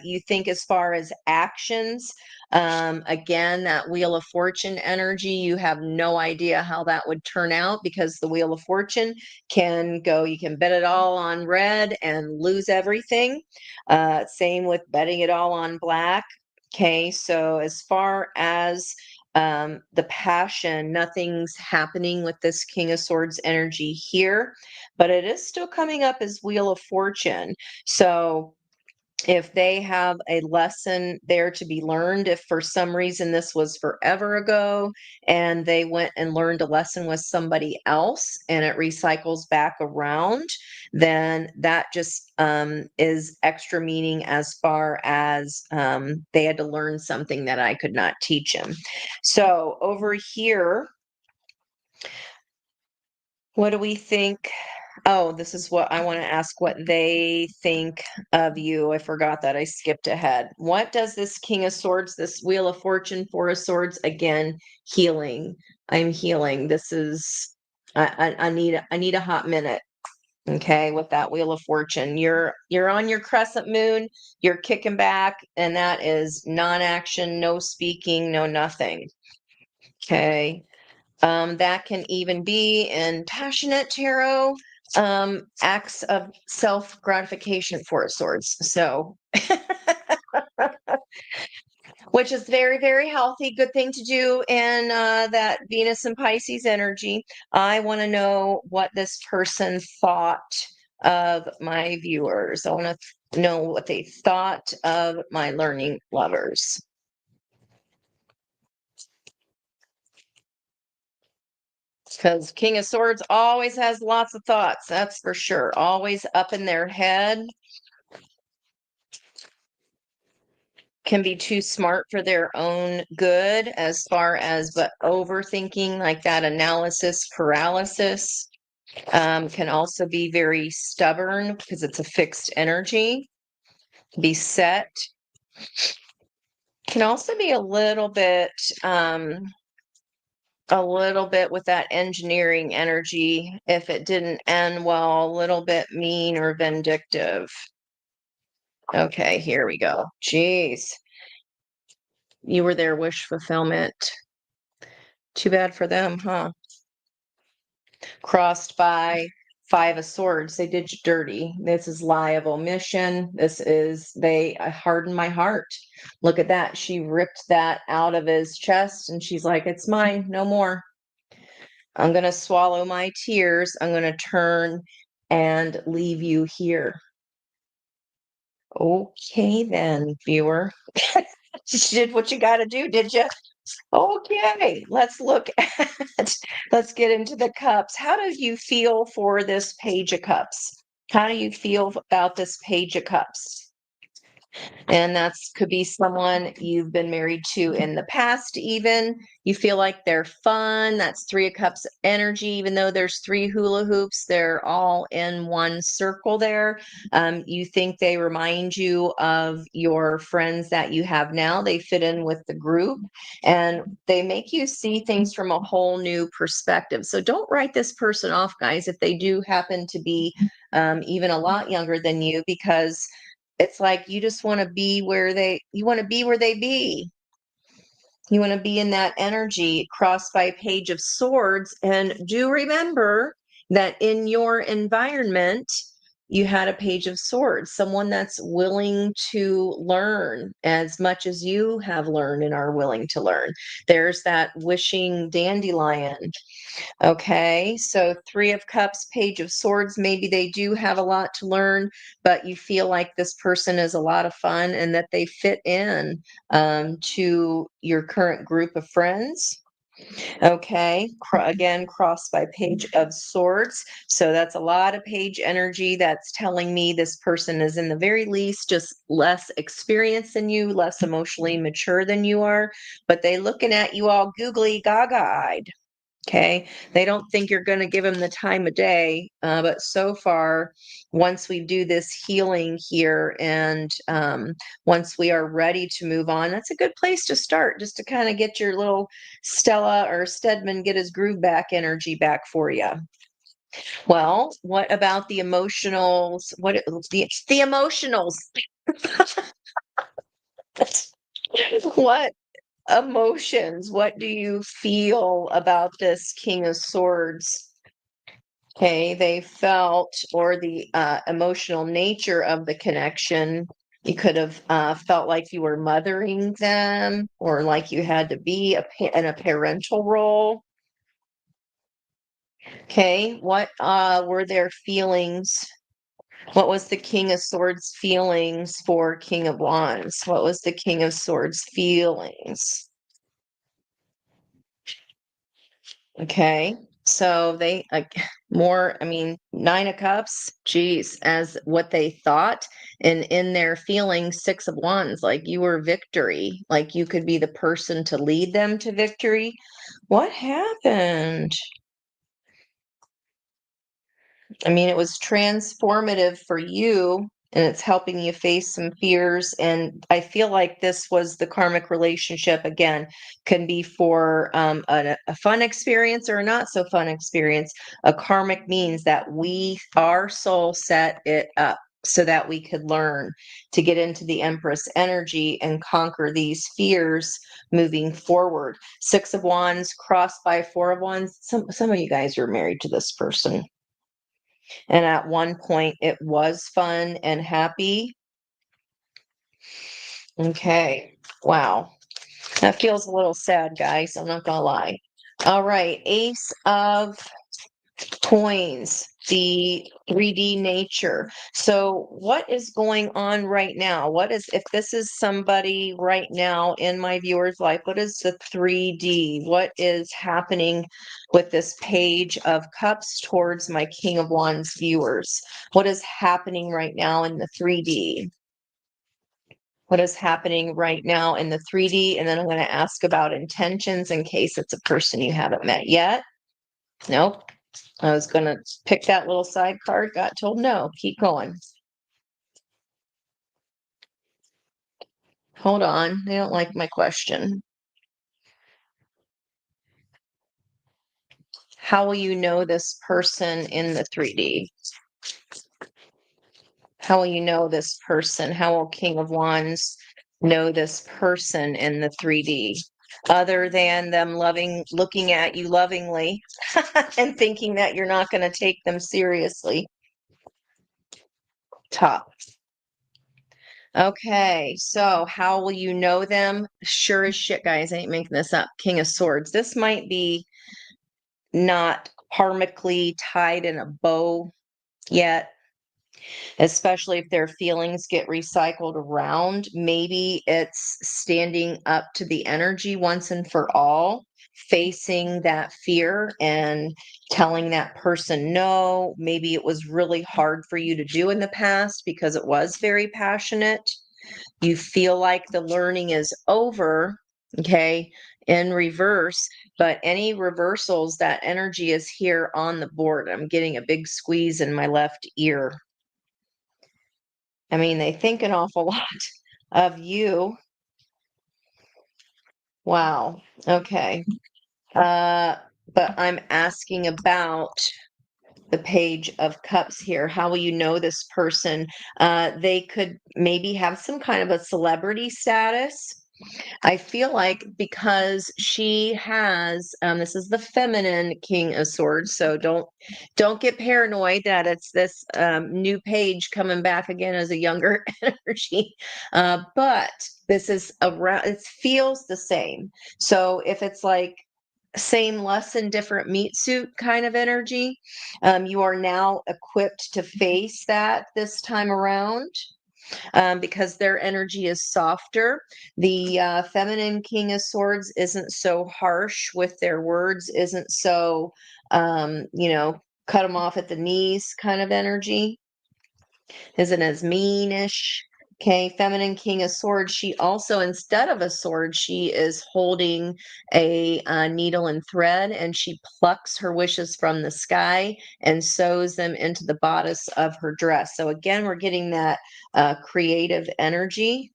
you think as far as actions? Again, that Wheel of Fortune energy, you have no idea how that would turn out, because the Wheel of Fortune can go, you can bet it all on red and lose everything. Same with betting it all on black. Okay, so as far as the passion, nothing's happening with this King of Swords energy here, but it is still coming up as Wheel of Fortune. So if they have a lesson there to be learned, if for some reason this was forever ago and they went and learned a lesson with somebody else and it recycles back around, then that just is extra meaning as far as they had to learn something that I could not teach them. So over here, what do we think? Oh, this is what I want to ask, what they think of you. I forgot that. I skipped ahead. What does this King of Swords, this Wheel of Fortune, Four of Swords, again, healing. I'm healing. This is I need a hot minute. Okay, with that Wheel of Fortune. You're on your crescent moon, you're kicking back, and that is non-action, no speaking, no nothing. Okay. That can even be in passionate tarot, acts of self gratification, Four of Swords. So, which is very, very healthy, good thing to do in that Venus and Pisces energy. I want to know what this person thought of my viewers. I want to know what they thought of my learning lovers. Because King of Swords always has lots of thoughts, that's for sure. Always up in their head. Can be too smart for their own good, as far as but overthinking, like that analysis paralysis. Can also be very stubborn because it's a fixed energy. Be set. Can also be a little bit with that engineering energy, if it didn't end well, a little bit mean or vindictive. Okay, here we go. Jeez. You were their wish fulfillment. Too bad for them, huh? Crossed by 5 of Swords. They did you dirty. This is lie of omission. This is, they hardened my heart. Look at that. She ripped that out of his chest and she's like, it's mine, no more. I'm going to swallow my tears. I'm going to turn and leave you here. Okay, then, viewer. You did what you got to do, did you? Okay, let's look at, let's get into the cups. How do you feel for this Page of Cups? How do you feel about this Page of Cups? And that's could be someone you've been married to in the past, even. You feel like they're fun. That's 3 of Cups energy. Even though there's 3 hula hoops, they're all in one circle there. You think they remind you of your friends that you have now. They fit in with the group and they make you see things from a whole new perspective. So don't write this person off, guys, if they do happen to be even a lot younger than you, because it's like you just want to be where they be. You want to be in that energy. Crossed by Page of Swords. And do remember that in your environment, you had a Page of Swords, someone that's willing to learn as much as you have learned and are willing to learn. There's that wishing dandelion. Okay, so 3 of Cups, Page of Swords, maybe they do have a lot to learn, but you feel like this person is a lot of fun and that they fit in to your current group of friends. Okay, again, crossed by Page of Swords. So that's a lot of page energy. That's telling me this person is, in the very least, just less experienced than you, less emotionally mature than you are, but they looking at you all googly gaga-eyed. Okay, they don't think you're going to give them the time of day, but so far, once we do this healing here and once we are ready to move on, that's a good place to start, just to kind of get your little Stella or Stedman get his groove back energy back for you. Well, what about the emotionals? What the emotionals? What emotions? What do you feel about this King of Swords? Okay, they felt, or the emotional nature of the connection. You could have felt like you were mothering them, or like you had to be in a parental role. Okay, what were their feelings? What was the King of Swords' feelings for King of Wands? What was the King of Swords' feelings? Okay. So they more, I mean, 9 of Cups, geez, as what they thought. And in their feelings, 6 of Wands, like you were victory, like you could be the person to lead them to victory. What happened? I mean, it was transformative for you and it's helping you face some fears. And I feel like this was the karmic relationship again, can be for a fun experience or a not so fun experience. A karmic means that our soul set it up so that we could learn to get into the Empress energy and conquer these fears moving forward. 6 of Wands crossed by 4 of Wands. Some of you guys are married to this person. And at one point, it was fun and happy. Okay. Wow. That feels a little sad, guys. I'm not going to lie. All right. Ace of Coins. the 3D nature. So, what is going on right now? What is, if this is somebody right now in my viewer's life, what is the 3D? What is happening with this Page of Cups towards my King of Wands viewers? What is happening right now in the 3D? What is happening right now in the 3D? And then I'm going to ask about intentions in case it's a person you haven't met yet. Nope. I was going to pick that little side card, got told no, keep going. Hold on, they don't like my question. How will you know this person in the 3D? How will you know this person? How will King of Wands know this person in the 3D? Other than them looking at you lovingly and thinking that you're not going to take them seriously. Top. Okay, so how will you know them? Sure as shit, guys, I ain't making this up. King of Swords. This might be not karmically tied in a bow yet, especially if their feelings get recycled around. Maybe it's standing up to the energy once and for all, facing that fear and telling that person no. Maybe it was really hard for you to do in the past because it was very passionate. You feel like the learning is over, okay, in reverse, but any reversals, that energy is here on the board. I'm getting a big squeeze in my left ear. I mean, they think an awful lot of you. Wow. Okay. But I'm asking about the Page of Cups here. How will you know this person? They could maybe have some kind of a celebrity status. I feel like because she has this is the feminine King of Swords, so don't get paranoid that it's this new page coming back again as a younger energy. But this is around, it feels the same. So if it's like same lesson, different meat suit kind of energy, you are now equipped to face that this time around. Because their energy is softer. The feminine King of Swords isn't so harsh with their words, isn't so, cut them off at the knees kind of energy, isn't as meanish. Okay, feminine King of Swords. She also, instead of a sword, she is holding a needle and thread, and she plucks her wishes from the sky and sews them into the bodice of her dress. So again, we're getting that creative energy.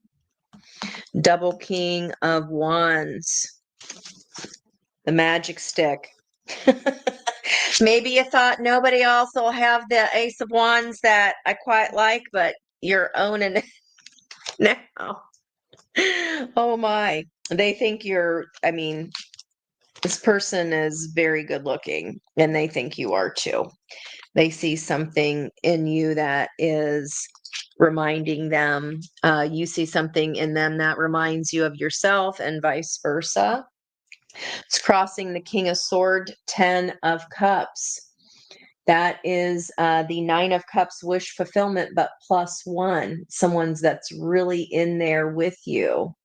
Double King of Wands, the magic stick. Maybe you thought nobody else will have the Ace of Wands that I quite like, but you're owning it now. Oh my. They think I mean, this person is very good looking and they think you are too. They see something in you that is reminding them, you see something in them that reminds you of yourself and vice versa. It's crossing the King of Sword, 10 of Cups. That is the 9 of Cups wish fulfillment, but +1. Someone's that's really in there with you.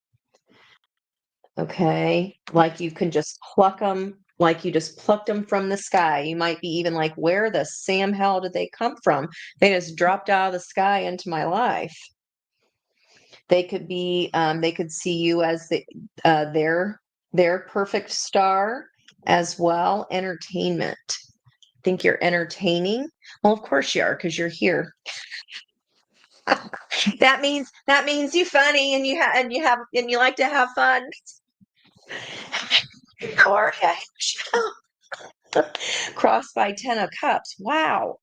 Okay. Like you can just pluck them, like you just plucked them from the sky. You might be even like, where the Sam hell did they come from? They just dropped out of the sky into my life. They could be, they could see you as their perfect star as well. Entertainment. Think you're entertaining? Well, of course you are, because you're here. that means you funny and you like to have fun. How are you? Crossed by 10 of Cups. Wow.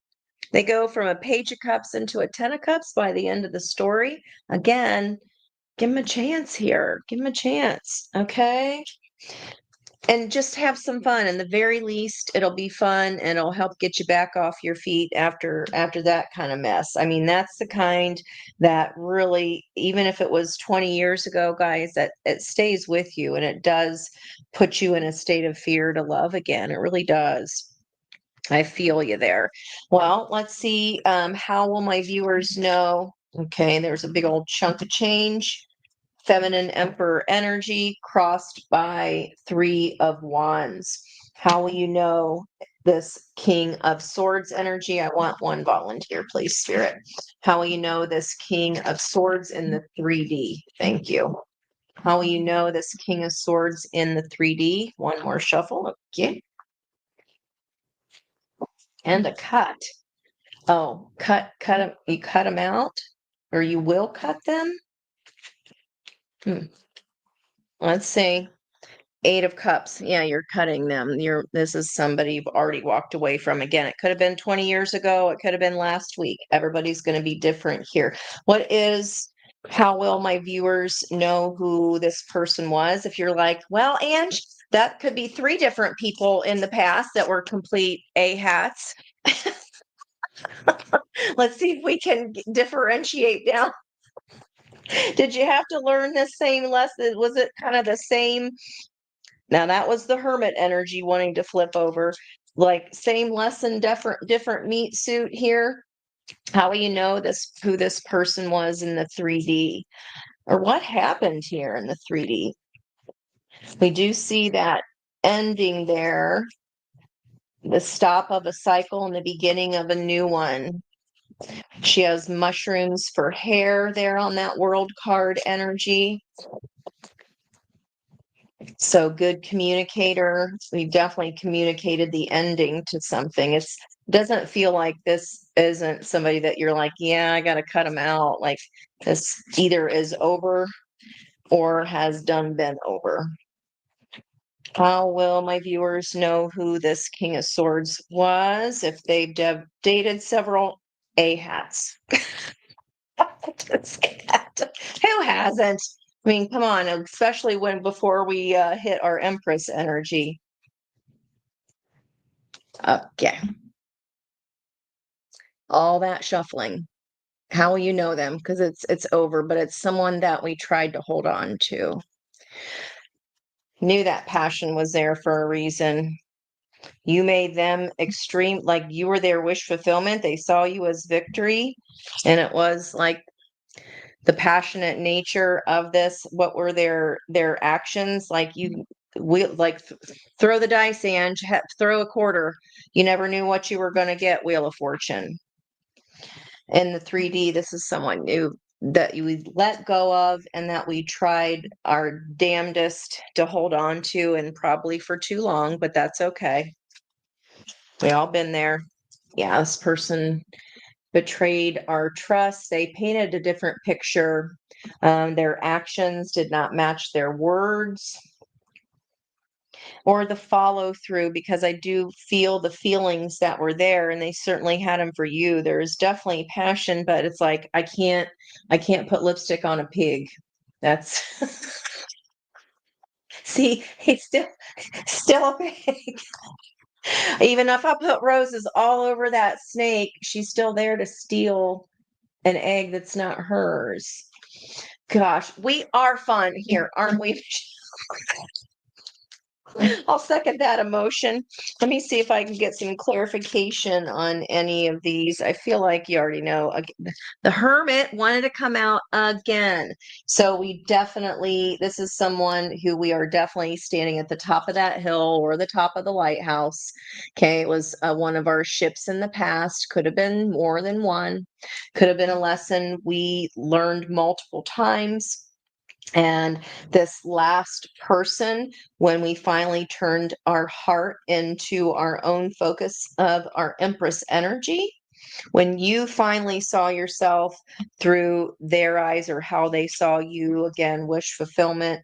They go from a Page of Cups into a 10 of Cups by the end of the story. Again, give them a chance here. Give them a chance. Okay. And just have some fun. In the very least, it'll be fun and it'll help get you back off your feet after that kind of mess. I mean, that's the kind that really, even if it was 20 years ago, guys, that it stays with you and it does put you in a state of fear to love again. It really does. I feel you there. Well, let's see. How will my viewers know? Okay, there's a big old chunk of change. Feminine Emperor energy crossed by Three of Wands. How will you know this King of Swords energy? I want one volunteer, please, Spirit. How will you know this King of Swords in the 3D? Thank you. How will you know this King of Swords in the 3D? One more shuffle. Okay. And a cut. Oh, cut them. You cut them out, or you will cut them. Let's see. Eight of Cups. Yeah, you're cutting them. This is somebody you've already walked away from. Again, it could have been 20 years ago. It could have been last week. Everybody's going to be different here. How will my viewers know who this person was? If you're like, well, Ange, that could be three different people in the past that were complete A-hats. Let's see if we can differentiate down. Did you have to learn this same lesson? Was it kind of the same? Now that was the hermit energy wanting to flip over. Like same lesson, different meat suit here. How will you know who this person was in the 3D? Or what happened here in the 3D? We do see that ending there, the stop of a cycle and the beginning of a new one. She has mushrooms for hair there on that world card energy. So good communicator. We definitely communicated the ending to something. It doesn't feel like this isn't somebody that you're like, yeah, I got to cut them out. Like this either is over or has been over. How will my viewers know who this King of Swords was if they've dated several A-hats? Who hasn't? I mean, come on, especially before we hit our Empress energy. Okay. All that shuffling. How will you know them? Because it's over, but it's someone that we tried to hold on to. Knew that passion was there for a reason. You made them extreme, like you were their wish fulfillment. They saw you as victory. And it was like the passionate nature of this. What were their actions? Like throw the dice, and throw a quarter. You never knew what you were going to get. Wheel of Fortune. In the 3D, this is someone new that we let go of and that we tried our damnedest to hold on to, and probably for too long, but that's okay. We all been there. Yeah, this person betrayed our trust. They painted a different picture. Their actions did not match their words or the follow through, because I do feel the feelings that were there, and they certainly had them for you. There is definitely passion, but it's like I can't put lipstick on a pig. That's see, he's still a pig. Even if I put roses all over that snake, she's still there to steal an egg that's not hers. Gosh, we are fun here, aren't we? I'll second that emotion. Let me see if I can get some clarification on any of these. I feel like you already know. The Hermit wanted to come out again. So this is someone who we are definitely standing at the top of that hill or the top of the lighthouse. Okay, it was one of our ships in the past. Could have been more than one. Could have been a lesson we learned multiple times. And this last person, when we finally turned our heart into our own focus of our Empress energy, when you finally saw yourself through their eyes, or how they saw you, again, wish fulfillment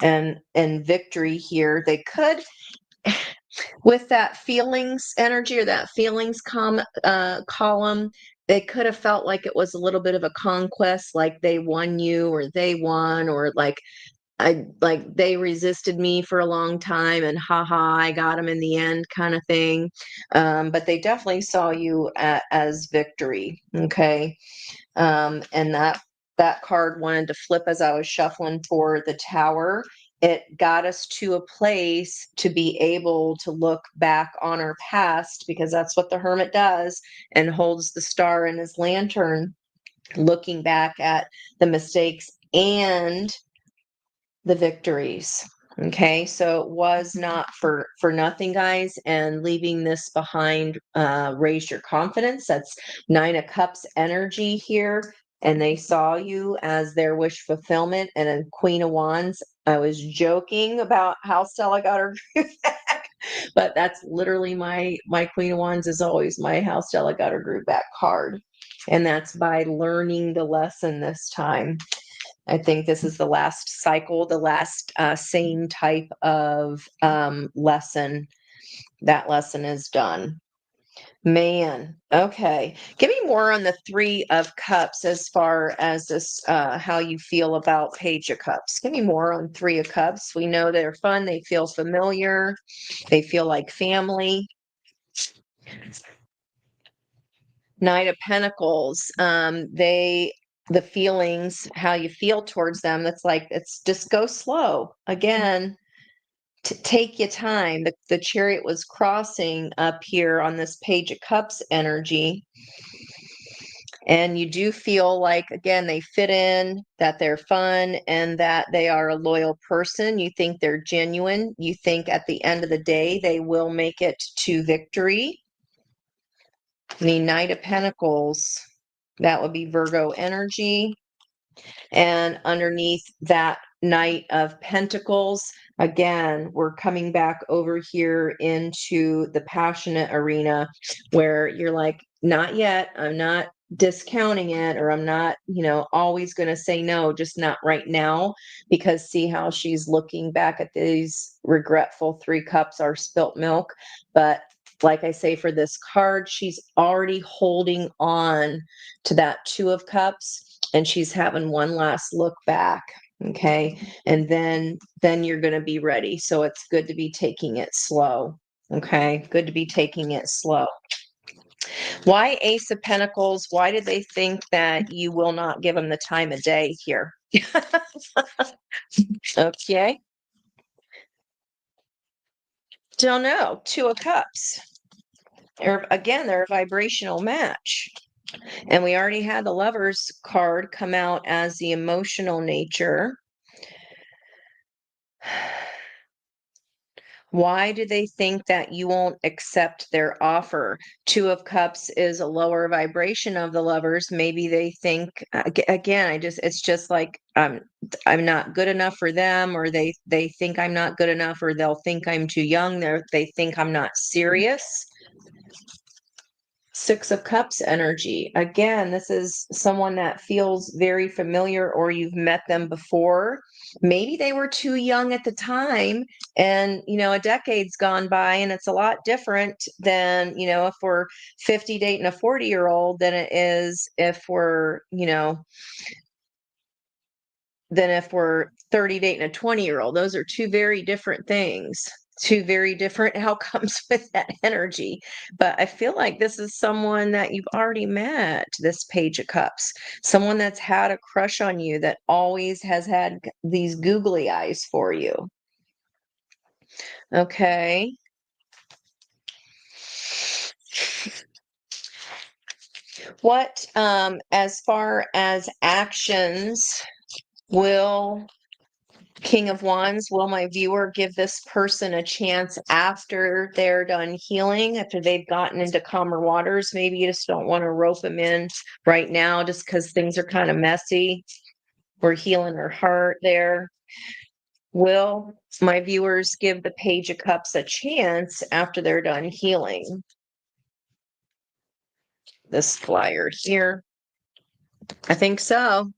and victory here, they could, with that feelings energy or that feelings column, they could have felt like it was a little bit of a conquest, like they won you or they won, or like they resisted me for a long time and haha, I got them in the end, kind of thing. But they definitely saw you as victory. Okay. And that card wanted to flip as I was shuffling for the Tower. it got us to a place to be able to look back on our past, because that's what the hermit does, and holds the star in his lantern, looking back at the mistakes and the victories. Okay, so it was not for nothing, guys. And leaving this behind raised your confidence. That's 9 of Cups energy here, and they saw you as their wish fulfillment. And a Queen of Wands, I was joking about how Stella got her groove back, but that's literally my Queen of Wands is always my how Stella got her groove back card, and that's by learning the lesson this time. I think this is the last cycle, the last same type of lesson. That lesson is done. Man, okay. Give me more on the 3 of Cups as far as this, how you feel about Page of Cups. Give me more on 3 of Cups. We know they're fun. They feel familiar. They feel like family. Knight of Pentacles. The feelings, how you feel towards them. That's like, it's just go slow. Again, take your time. The Chariot was crossing up here on this Page of Cups energy. And you do feel like, again, they fit in, that they're fun, and that they are a loyal person. You think they're genuine. You think at the end of the day, they will make it to victory. The Knight of Pentacles, that would be Virgo energy. And underneath that Knight of Pentacles, again, we're coming back over here into the passionate arena, where you're like, not yet, I'm not discounting it, or I'm not, always going to say no, just not right now. Because see how she's looking back at these regretful 3 cups are spilt milk. But like I say, for this card, she's already holding on to that 2 of Cups, and she's having one last look back. Okay. And then you're going to be ready. So it's good to be taking it slow. Okay. Good to be taking it slow. Why Ace of Pentacles? Why did they think that you will not give them the time of day here? Okay. Don't know. 2 of Cups. Again, they're a vibrational match. And we already had the Lovers card come out as the emotional nature. Why do they think that you won't accept their offer? 2 of Cups is a lower vibration of the Lovers. Maybe they think, again, it's just like, I'm not good enough for them, or they think I'm not good enough, or they'll think I'm too young. They think I'm not serious. 6 of Cups energy. Again, this is someone that feels very familiar, or you've met them before. Maybe they were too young at the time, and a decade's gone by, and it's a lot different than, if we're 50 dating a 40-year-old than it is if we're, than if we're 30 dating a 20-year-old. Those are 2 very different things. 2 very different outcomes with that energy. But I feel like this is someone that you've already met, this Page of Cups. Someone that's had a crush on you, that always has had these googly eyes for you. Okay. What, as far as actions, will King of Wands, will my viewer give this person a chance after they're done healing, after they've gotten into calmer waters? Maybe you just don't want to rope them in right now just because things are kind of messy. We're healing her heart there. Will my viewers give the Page of Cups a chance after they're done healing? This flyer here. I think so.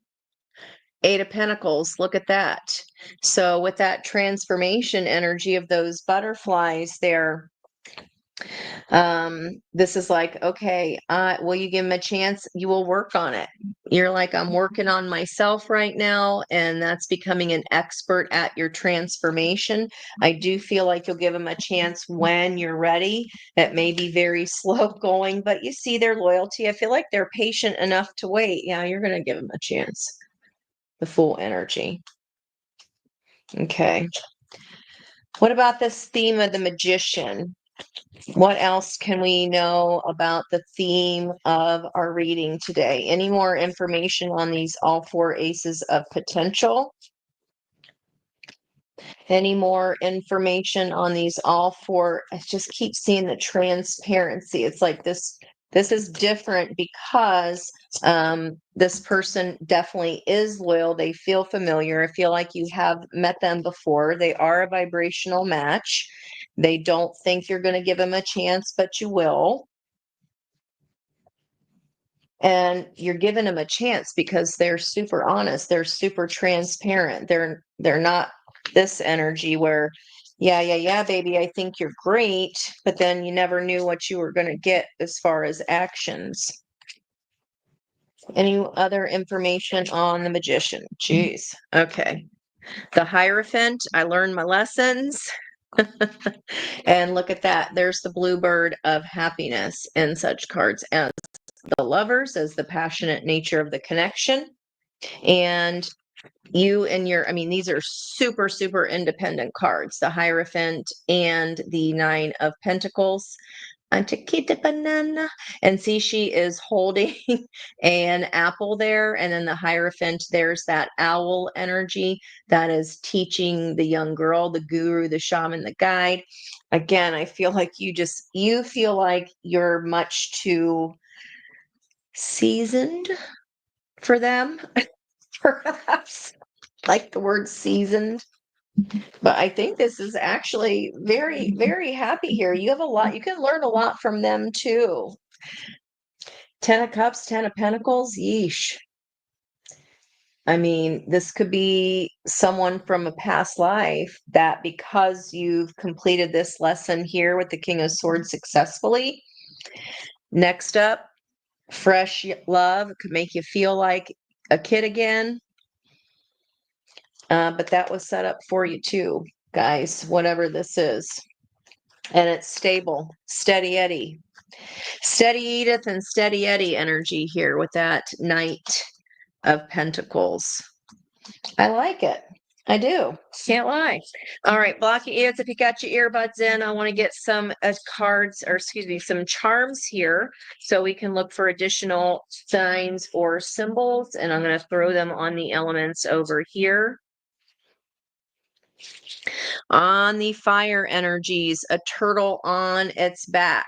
8 of Pentacles, look at that. So with that transformation energy of those butterflies there, this is like, okay, will you give them a chance? You will work on it. You're like, I'm working on myself right now, and that's becoming an expert at your transformation. I do feel like you'll give them a chance when you're ready. It may be very slow going, but you see their loyalty. I feel like they're patient enough to wait. Yeah, you're going to give them a chance. The Fool energy. Okay. What about this theme of the magician? What else can we know about the theme of our reading today? Any more information on these all four aces of potential? Any more information on these all four? I just keep seeing the transparency. It's like this is different because this person definitely is loyal. They feel familiar. I feel like you have met them before. They are a vibrational match. They don't think you're going to give them a chance, but you will. And you're giving them a chance because they're super honest. They're super transparent. They're not this energy where, yeah, baby, I think you're great, but then you never knew what you were going to get as far as actions. Any other information on the magician? Jeez. Okay. The Hierophant, I learned my lessons. And look at that. There's the bluebird of happiness in such cards as the Lovers, as the passionate nature of the connection. And you and your, I mean, these are super, super independent cards, the Hierophant and the Nine of Pentacles. Chiquita banana. And see, she is holding an apple there. And then the Hierophant, there's that owl energy that is teaching the young girl, the guru, the shaman, the guide. Again, I feel like you feel like you're much too seasoned for them, perhaps. Like the word seasoned. But I think this is actually very, very happy here. You have a lot, you can learn a lot from them too. 10 of Cups, 10 of Pentacles, yeesh. I mean, this could be someone from a past life that because you've completed this lesson here with the King of Swords successfully. Next up, fresh love could make you feel like a kid again. But that was set up for you too, guys, whatever this is. And it's stable, steady Eddie. Steady Edith and steady Eddie energy here with that Knight of Pentacles. I like it. I do. Can't lie. All right, block your ears if you got your earbuds in. I want to get some cards, or excuse me, some charms here so we can look for additional signs or symbols. And I'm going to throw them on the elements over here. On the fire energies, a turtle on its back.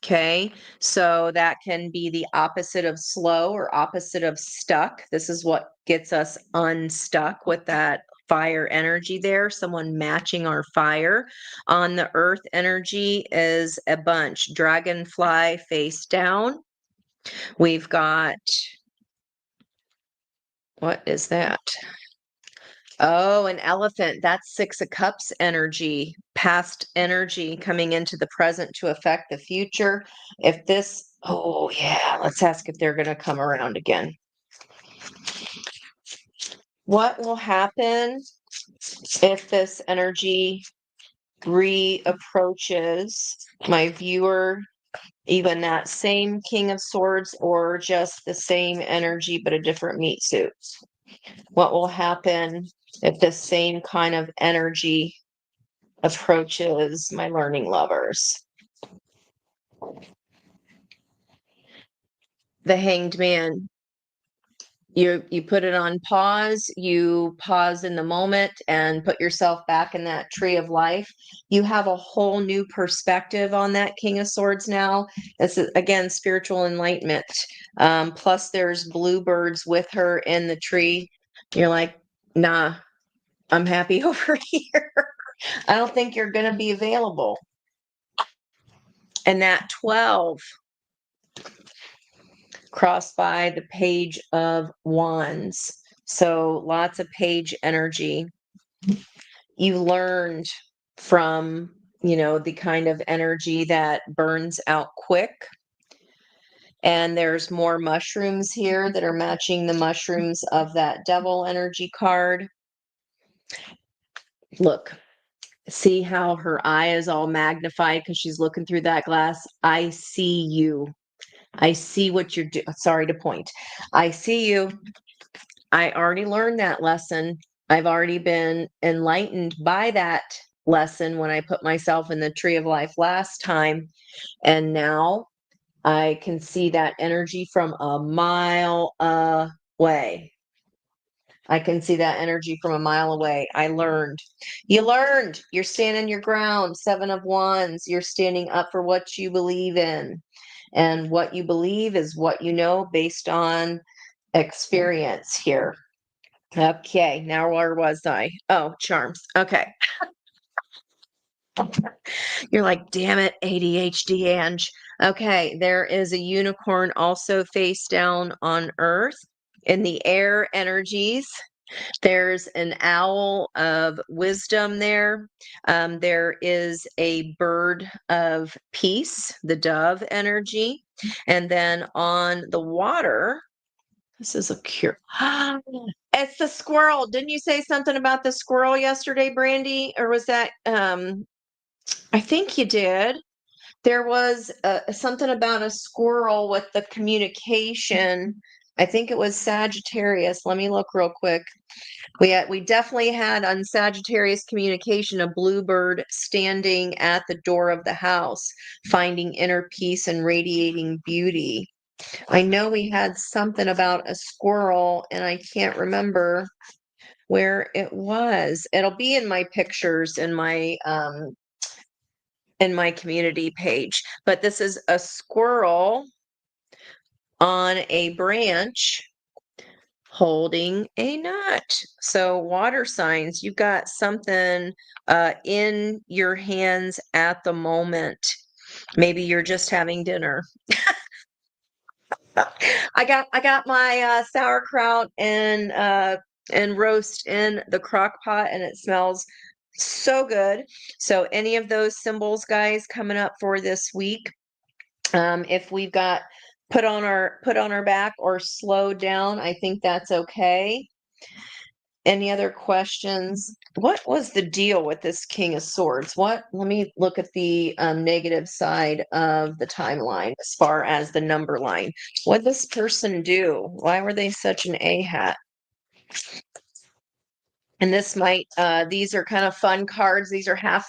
Okay, so that can be the opposite of slow or opposite of stuck. This is what gets us unstuck with that fire energy there, someone matching our fire. On the earth energy is a bunch. Dragonfly face down. We've got, what is that? Oh, an elephant. That's Six of Cups energy, past energy coming into the present to affect the future. If this, oh yeah, let's ask if they're going to come around again. What will happen if this energy reapproaches my viewer, even that same King of Swords, or just the same energy but a different meat suit? What will happen if the same kind of energy approaches my learning lovers? The Hanged Man. You put it on pause, you pause in the moment and put yourself back in that tree of life. You have a whole new perspective on that King of Swords now. This is, again, spiritual enlightenment. Plus there's bluebirds with her in the tree. You're like, nah, I'm happy over here. I don't think you're going to be available. And that 12 crossed by the Page of Wands. So lots of page energy. You learned from, the kind of energy that burns out quick. And there's more mushrooms here that are matching the mushrooms of that devil energy card. Look, see how her eye is all magnified because she's looking through that glass? I see you. I see what you're doing. Sorry to point. I see you. I already learned that lesson. I've already been enlightened by that lesson when I put myself in the tree of life last time. And now I can see that energy from a mile away. I can see that energy from a mile away. I learned. You learned. You're standing your ground. 7 of Wands. You're standing up for what you believe in. And what you believe is what you know based on experience here. Okay, now where was I? Oh, charms. Okay. You're like, damn it, ADHD, Ange. Okay, there is a unicorn also face down on Earth in the air energies. There's an owl of wisdom there. There is a bird of peace, the dove energy. And then on the water, this is a cure. It's the squirrel. Didn't you say something about the squirrel yesterday, Brandy? Or was that, I think you did. There was something about a squirrel with the communication. I think it was Sagittarius. Let me look real quick. We definitely had on Sagittarius communication a bluebird standing at the door of the house, finding inner peace and radiating beauty. I know we had something about a squirrel, and I can't remember where it was. It'll be in my pictures in my community page. But this is a squirrel on a branch holding a nut. So water signs, you've got something in your hands at the moment. Maybe you're just having dinner. I got my sauerkraut and roast in the crock pot, and it smells so good. So any of those symbols, guys, coming up for this week. If we've got put on our back or slowed down, I think that's okay. Any other questions? What was the deal with this King of Swords? Let me look at the negative side of the timeline as far as the number line. What did this person do? Why were they such an A-hat? And this might, these are kind of fun cards. These are half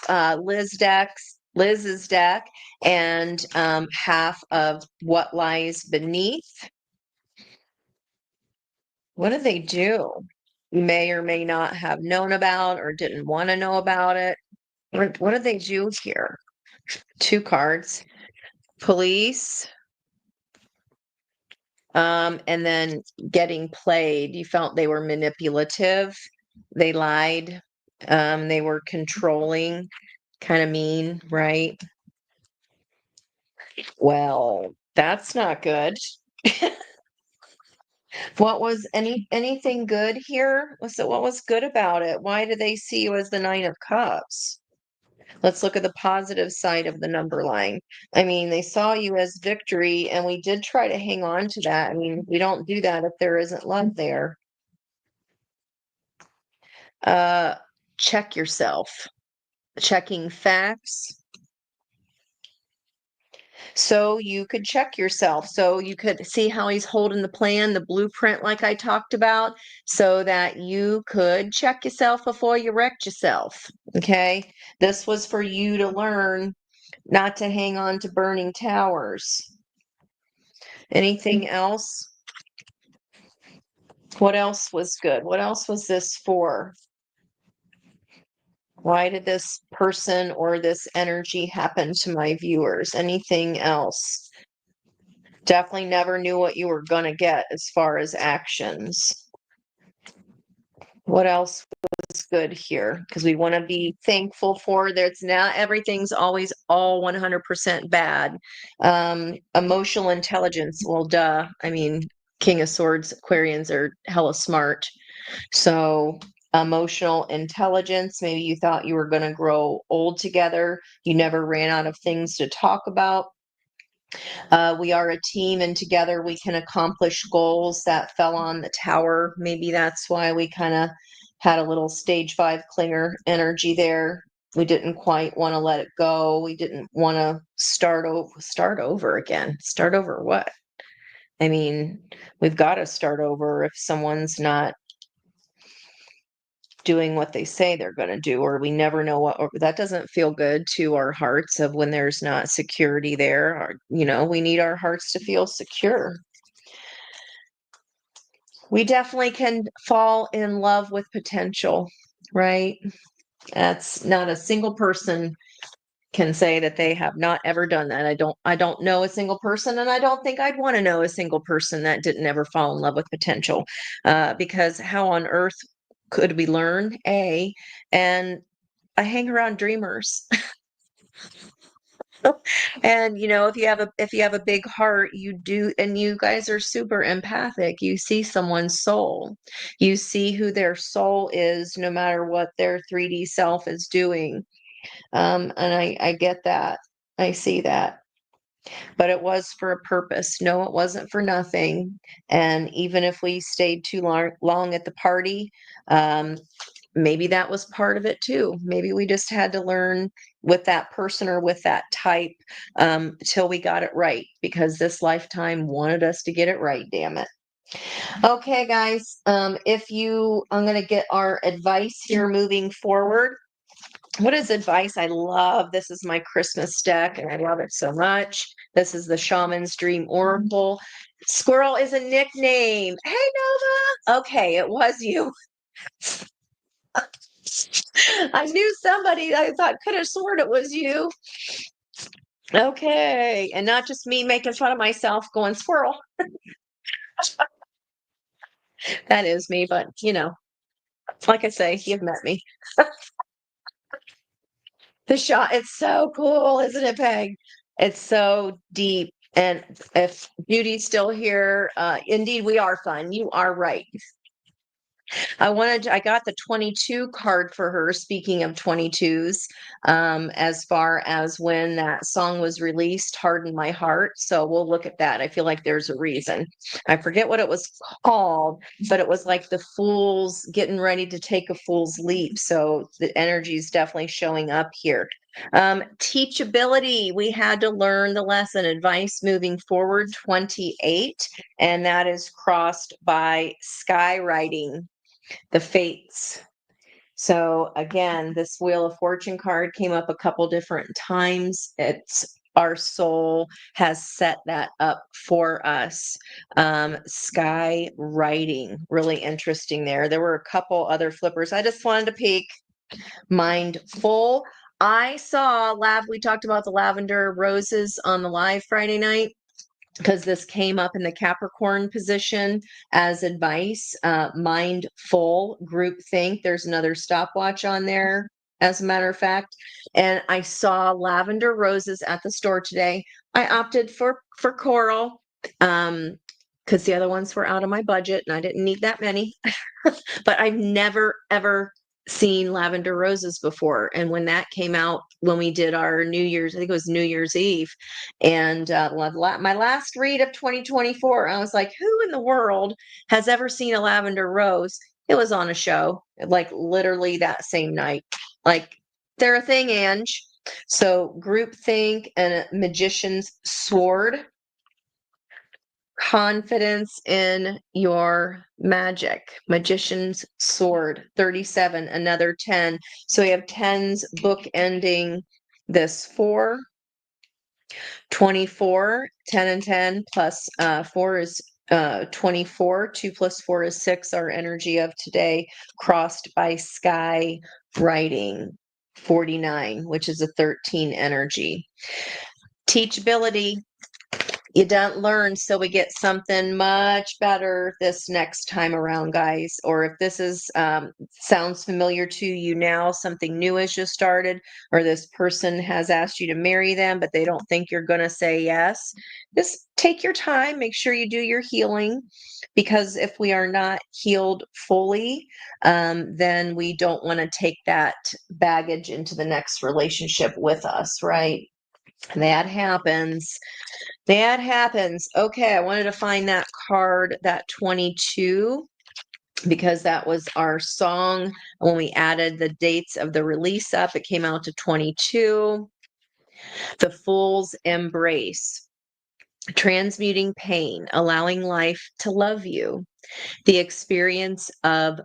Liz's deck, and half of What Lies Beneath. What do they do? You may or may not have known about or didn't want to know about it. What do they do here? 2 cards. Police. And then getting played. You felt they were manipulative. They lied. They were controlling, kind of mean, right? Well, that's not good. What was anything good here? What was good about it? Why do they see you as the 9 of Cups? Let's look at the positive side of the number line. I mean, they saw you as victory, and we did try to hang on to that. I mean, we don't do that if there isn't love there. Check yourself. Checking facts. So you could check yourself. So you could see how he's holding the plan, the blueprint, like I talked about, so that you could check yourself before you wrecked yourself. Okay. This was for you to learn not to hang on to burning towers. Anything else? What else was good? What else was this for? Why did this person or this energy happen to my viewers? Anything else? Definitely never knew what you were going to get as far as actions. What else was good here? Because we want to be thankful for there's not everything's always all 100% bad. Emotional intelligence, well, duh. I mean, King of Swords, Aquarians are hella smart. So emotional intelligence, maybe you thought you were going to grow old together. You never ran out of things to talk about. We are a team, and together we can accomplish goals. That fell on the tower. Maybe that's why we kind of had a little stage 5 clinger energy there. We didn't quite want to let it go. We didn't want to start over again. Start over what? I mean, we've got to start over if someone's not doing what they say they're going to do, or we never know what, or that doesn't feel good to our hearts of when there's not security there. Or, we need our hearts to feel secure. We definitely can fall in love with potential, right? That's not a single person can say that they have not ever done that. I don't know a single person, and I don't think I'd want to know a single person that didn't ever fall in love with potential. Because how on earth could we learn? And I hang around dreamers. And if you have a big heart, you do, and you guys are super empathic. You see someone's soul. You see who their soul is, no matter what their 3D self is doing. And I get that. I see that. But it was for a purpose. No, it wasn't for nothing. And even if we stayed too long at the party, um, maybe that was part of it too. Maybe we just had to learn with that person or with that type till we got it right, because this lifetime wanted us to get it right, damn it. Okay, guys, I'm going to get our advice here moving forward. What is advice? I love this. Is my Christmas deck, and I love it so much. This is the Shaman's Dream Oracle. Squirrel is a nickname. Hey, Nova. Okay, it was you. I knew somebody I thought could have sworn it was you. Okay, and not just me making fun of myself going squirrel. That is me, but like I say, you've met me. The shot, it's so cool, isn't it, Peg? It's so deep. And if Beauty's still here, indeed, we are fun. You are right. I got the 22 card for her. Speaking of 22s, as far as when that song was released, Harden My Heart. So we'll look at that. I feel like there's a reason. I forget what it was called, but it was like the fools getting ready to take a fool's leap. So the energy is definitely showing up here. Teachability. We had to learn the lesson. Advice moving forward, 28. And that is crossed by skywriting. The fates. So again, this Wheel of Fortune card came up a couple different times. It's our soul has set that up for us. Sky writing, really interesting there. There were a couple other flippers. I just wanted to peek. Mindful. I saw we talked about the lavender roses on the live Friday night, because this came up in the Capricorn position as advice. Mindful, group think. There's another stopwatch on there, as a matter of fact. And I saw lavender roses at the store today. I opted for coral, because the other ones were out of my budget and I didn't need that many. But I've never ever seen lavender roses before. And when that came out, when we did our New Year's, I think it was New Year's Eve, and my last read of 2024, I was like, who in the world has ever seen a lavender rose? It was on a show, like literally that same night. Like, they're a thing, Ange. So group think and a magician's sword. Confidence in your magic. Magician's sword, 37, another 10. So we have 10s bookending this 4, 24, 10 and 10 plus 4 is 24. 2 plus 4 is 6. Our energy of today, crossed by sky writing, 49, which is a 13 energy. Teachability. You don't learn, so we get something much better this next time around, guys. Or if this is sounds familiar to you now, something new has just started, or this person has asked you to marry them, but they don't think you're going to say yes. Just take your time. Make sure you do your healing, because if we are not healed fully, then we don't want to take that baggage into the next relationship with us, right? That happens. That happens. Okay, I wanted to find that card, that 22, because that was our song. When we added the dates of the release up, it came out to 22. The Fool's Embrace. Transmuting pain, allowing life to love you. The experience of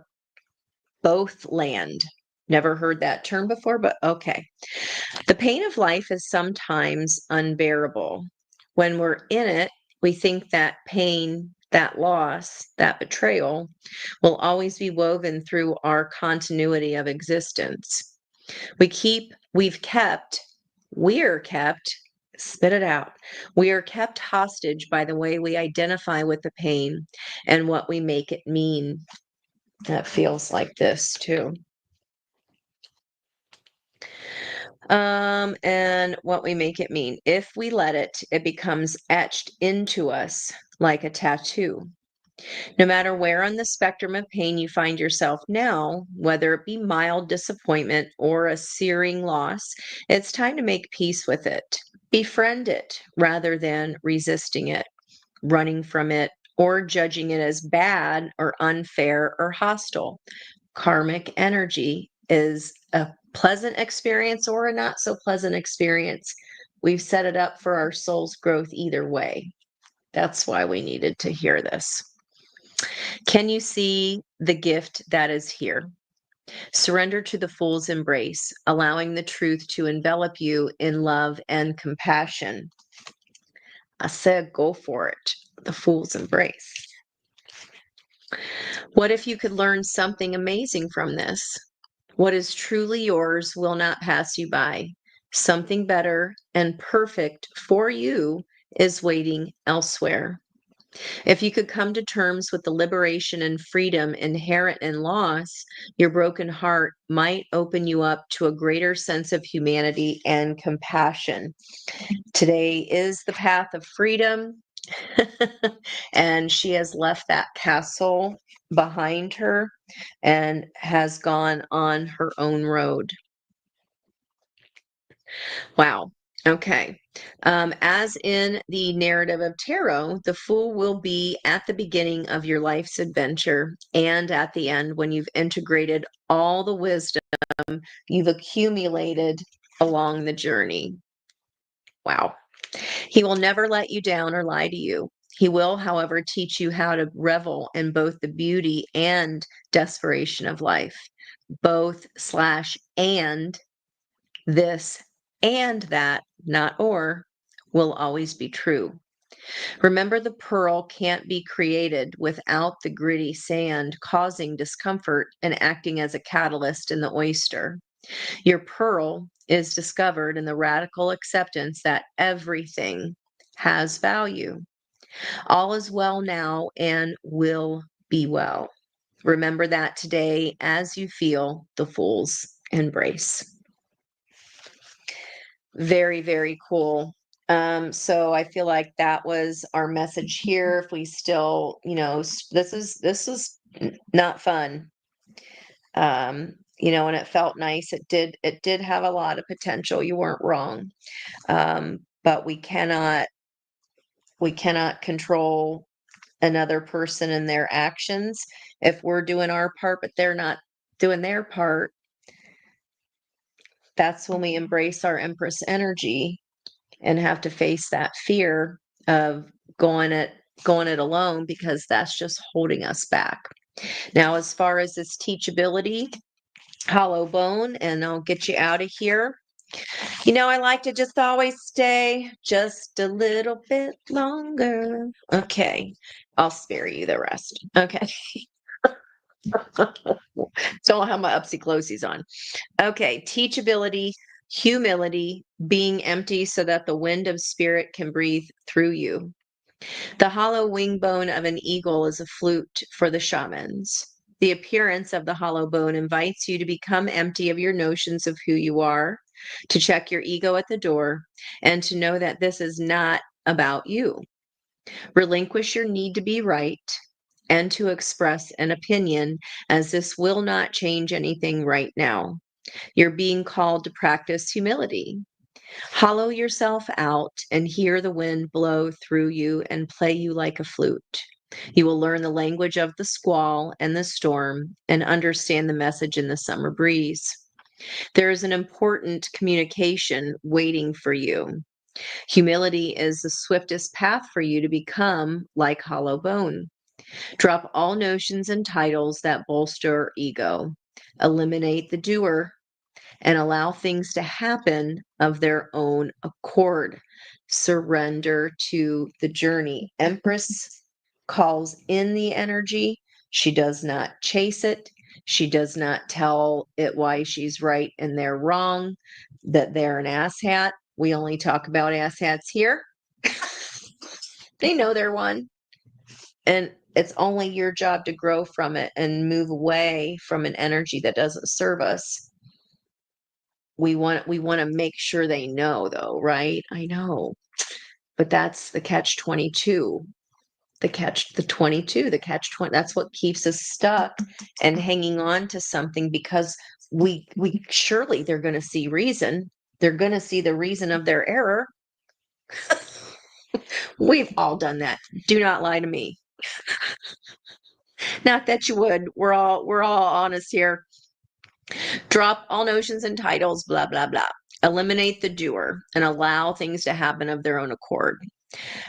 both land. Never heard that term before, but okay. The pain of life is sometimes unbearable. When we're in it, we think that pain, that loss, that betrayal will always be woven through our continuity of existence. We've kept, we're kept, spit it out. We are kept hostage by the way we identify with the pain and what we make it mean. That feels like this too. And what we make it mean. If we let it, it becomes etched into us like a tattoo. No matter where on the spectrum of pain you find yourself now, whether it be mild disappointment or a searing loss, it's time to make peace with it. Befriend it rather than resisting it, running from it, or judging it as bad or unfair or hostile. Karmic energy is a pleasant experience or a not so pleasant experience. We've set it up for our soul's growth either way. That's why we needed to hear this. Can you see the gift that is here? Surrender to the fool's embrace, allowing the truth to envelop you in love and compassion. I said, go for it. The fool's embrace. What if you could learn something amazing from this? What is truly yours will not pass you by. Something better and perfect for you is waiting elsewhere. If you could come to terms with the liberation and freedom inherent in loss, your broken heart might open you up to a greater sense of humanity and compassion. Today is the path of freedom, and she has left that castle behind her and has gone on her own road. Wow. Okay. As in the narrative of tarot, the fool will be at the beginning of your life's adventure and at the end when you've integrated all the wisdom you've accumulated along the journey. Wow. He will never let you down or lie to you. He will, however, teach you how to revel in both the beauty and desperation of life. Both slash and this and that, not or, will always be true. Remember, the pearl can't be created without the gritty sand causing discomfort and acting as a catalyst in the oyster. Your pearl is discovered in the radical acceptance that everything has value. All is well now and will be well. Remember that today as you feel the fool's embrace. Very, very cool. So I feel like that was our message here. If we still, this is not fun. And it felt nice. It did have a lot of potential. You weren't wrong. But we cannot control another person and their actions. If we're doing our part, but they're not doing their part, that's when we embrace our Empress energy and have to face that fear of going it alone, because that's just holding us back. Now, as far as this teachability, hollow bone, and I'll get you out of here. I like to just always stay just a little bit longer. Okay. I'll spare you the rest. Okay. Don't have my upsy closies on. Okay. Teachability, humility, being empty so that the wind of spirit can breathe through you. The hollow wing bone of an eagle is a flute for the shamans. The appearance of the hollow bone invites you to become empty of your notions of who you are, to check your ego at the door, and to know that this is not about you. Relinquish your need to be right and to express an opinion, as this will not change anything right now. You're being called to practice humility. Hollow yourself out and hear the wind blow through you and play you like a flute. You will learn the language of the squall and the storm and understand the message in the summer breeze. There is an important communication waiting for you. Humility is the swiftest path for you to become like hollow bone. Drop all notions and titles that bolster ego. Eliminate the doer and allow things to happen of their own accord. Surrender to the journey. Empress calls in the energy. She does not chase it. She does not tell it why she's right and they're wrong, that they're an asshat. We only talk about asshats here. They know they're one. And it's only your job to grow from it and move away from an energy that doesn't serve us. We want to make sure they know, though, right? I know. But that's the catch 22. The catch 20. That's what keeps us stuck and hanging on to something, because we surely they're going to see reason. They're going to see the reason of their error. We've all done that. Do not lie to me. Not that you would. We're all honest here. Drop all notions and titles, blah, blah, blah. Eliminate the doer and allow things to happen of their own accord.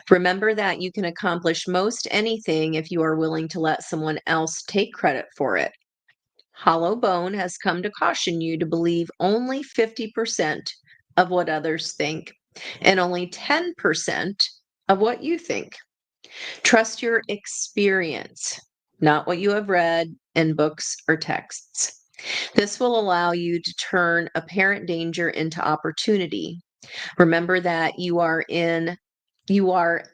Remember that you can accomplish most anything if you are willing to let someone else take credit for it. Hollow Bone has come to caution you to believe only 50% of what others think and only 10% of what you think. Trust your experience, not what you have read in books or texts. This will allow you to turn apparent danger into opportunity. Remember that you are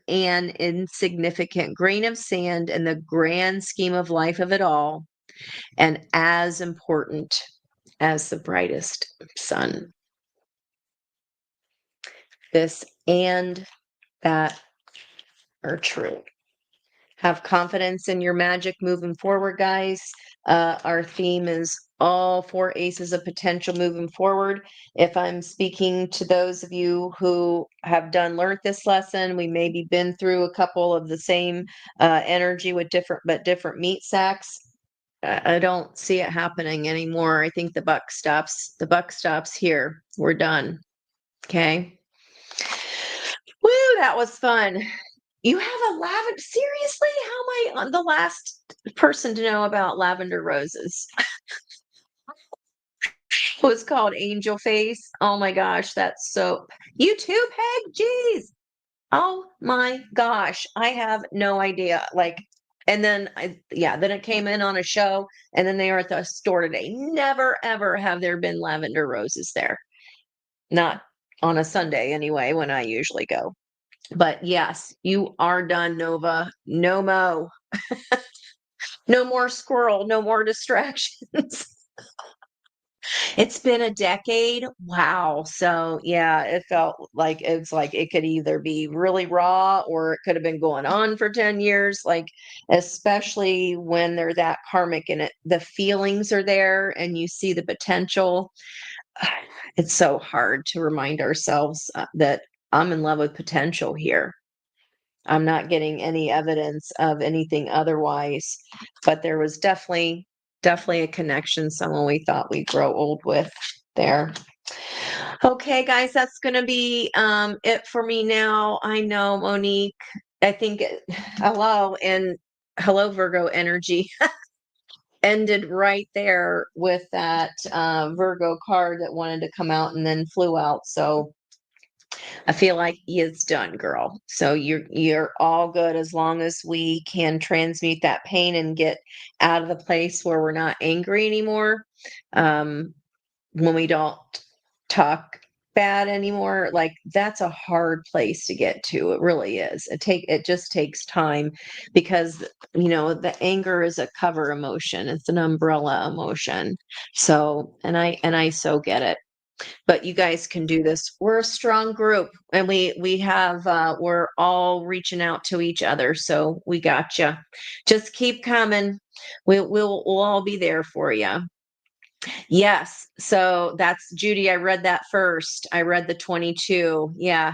an insignificant grain of sand in the grand scheme of life of it all, and as important as the brightest sun. This and that are true. Have confidence in your magic moving forward, guys. Our theme is all 4 aces of potential moving forward. If I'm speaking to those of you who have learned this lesson, we maybe been through a couple of the same energy with different meat sacks. I don't see it happening anymore. I think the buck stops. The buck stops here. We're done. Okay. Woo, that was fun. You have a lavender. Seriously? How am I the last person to know about lavender roses? Was called Angel Face. Oh my gosh, that's so. You too, Peg? Jeez. Oh my gosh, I have no idea. Like, and then then it came in on a show, and then they are at the store today. Never ever have there been lavender roses there. Not on a Sunday anyway, when I usually go. But yes, you are done, Nova. No mo. No more squirrel, no more distractions. It's been a decade. Wow. So yeah, it felt like it could either be really raw or it could have been going on for 10 years. Like, especially when they're that karmic and the feelings are there and you see the potential. It's so hard to remind ourselves that I'm in love with potential here. I'm not getting any evidence of anything otherwise, but there was definitely a connection, someone we thought we'd grow old with there. Okay, guys, that's going to be it for me now. I know, Monique, I think hello Virgo energy ended right there with that Virgo card that wanted to come out and then flew out. So I feel like it's done, girl. So you're all good as long as we can transmute that pain and get out of the place where we're not angry anymore. When we don't talk bad anymore, like that's a hard place to get to. It really is. It just takes time, because the anger is a cover emotion. It's an umbrella emotion. So and I so get it. But you guys can do this. We're a strong group, and we have we're all reaching out to each other. So we got you. Just keep coming. We'll all be there for you. Yes. So that's Judy. I read that first. I read the 22. Yeah.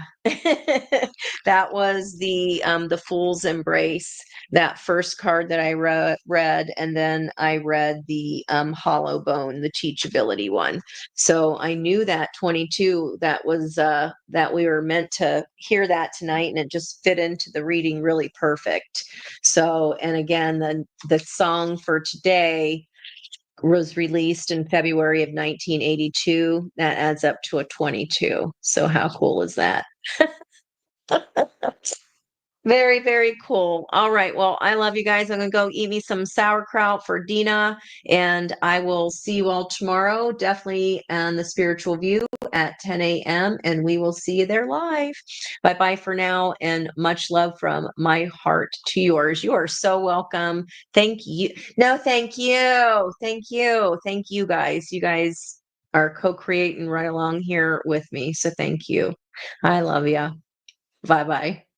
That was the Fool's Embrace, that first card that I read, and then I read the Hollow Bone, the teachability one. So I knew that 22, that was that we were meant to hear that tonight, and it just fit into the reading really perfect. So, and again, the song for today was released in February of 1982. That adds up to a 22. So how cool is that? Very, very cool. All right. Well, I love you guys. I'm going to go eat me some sauerkraut for Dina, and I will see you all tomorrow, definitely on the spiritual view at 10 a.m., and we will see you there live. Bye bye for now, and much love from my heart to yours. You are so welcome. Thank you. No, thank you. Thank you. Thank you guys. You guys are co creating right along here with me. So thank you. I love you. Bye bye.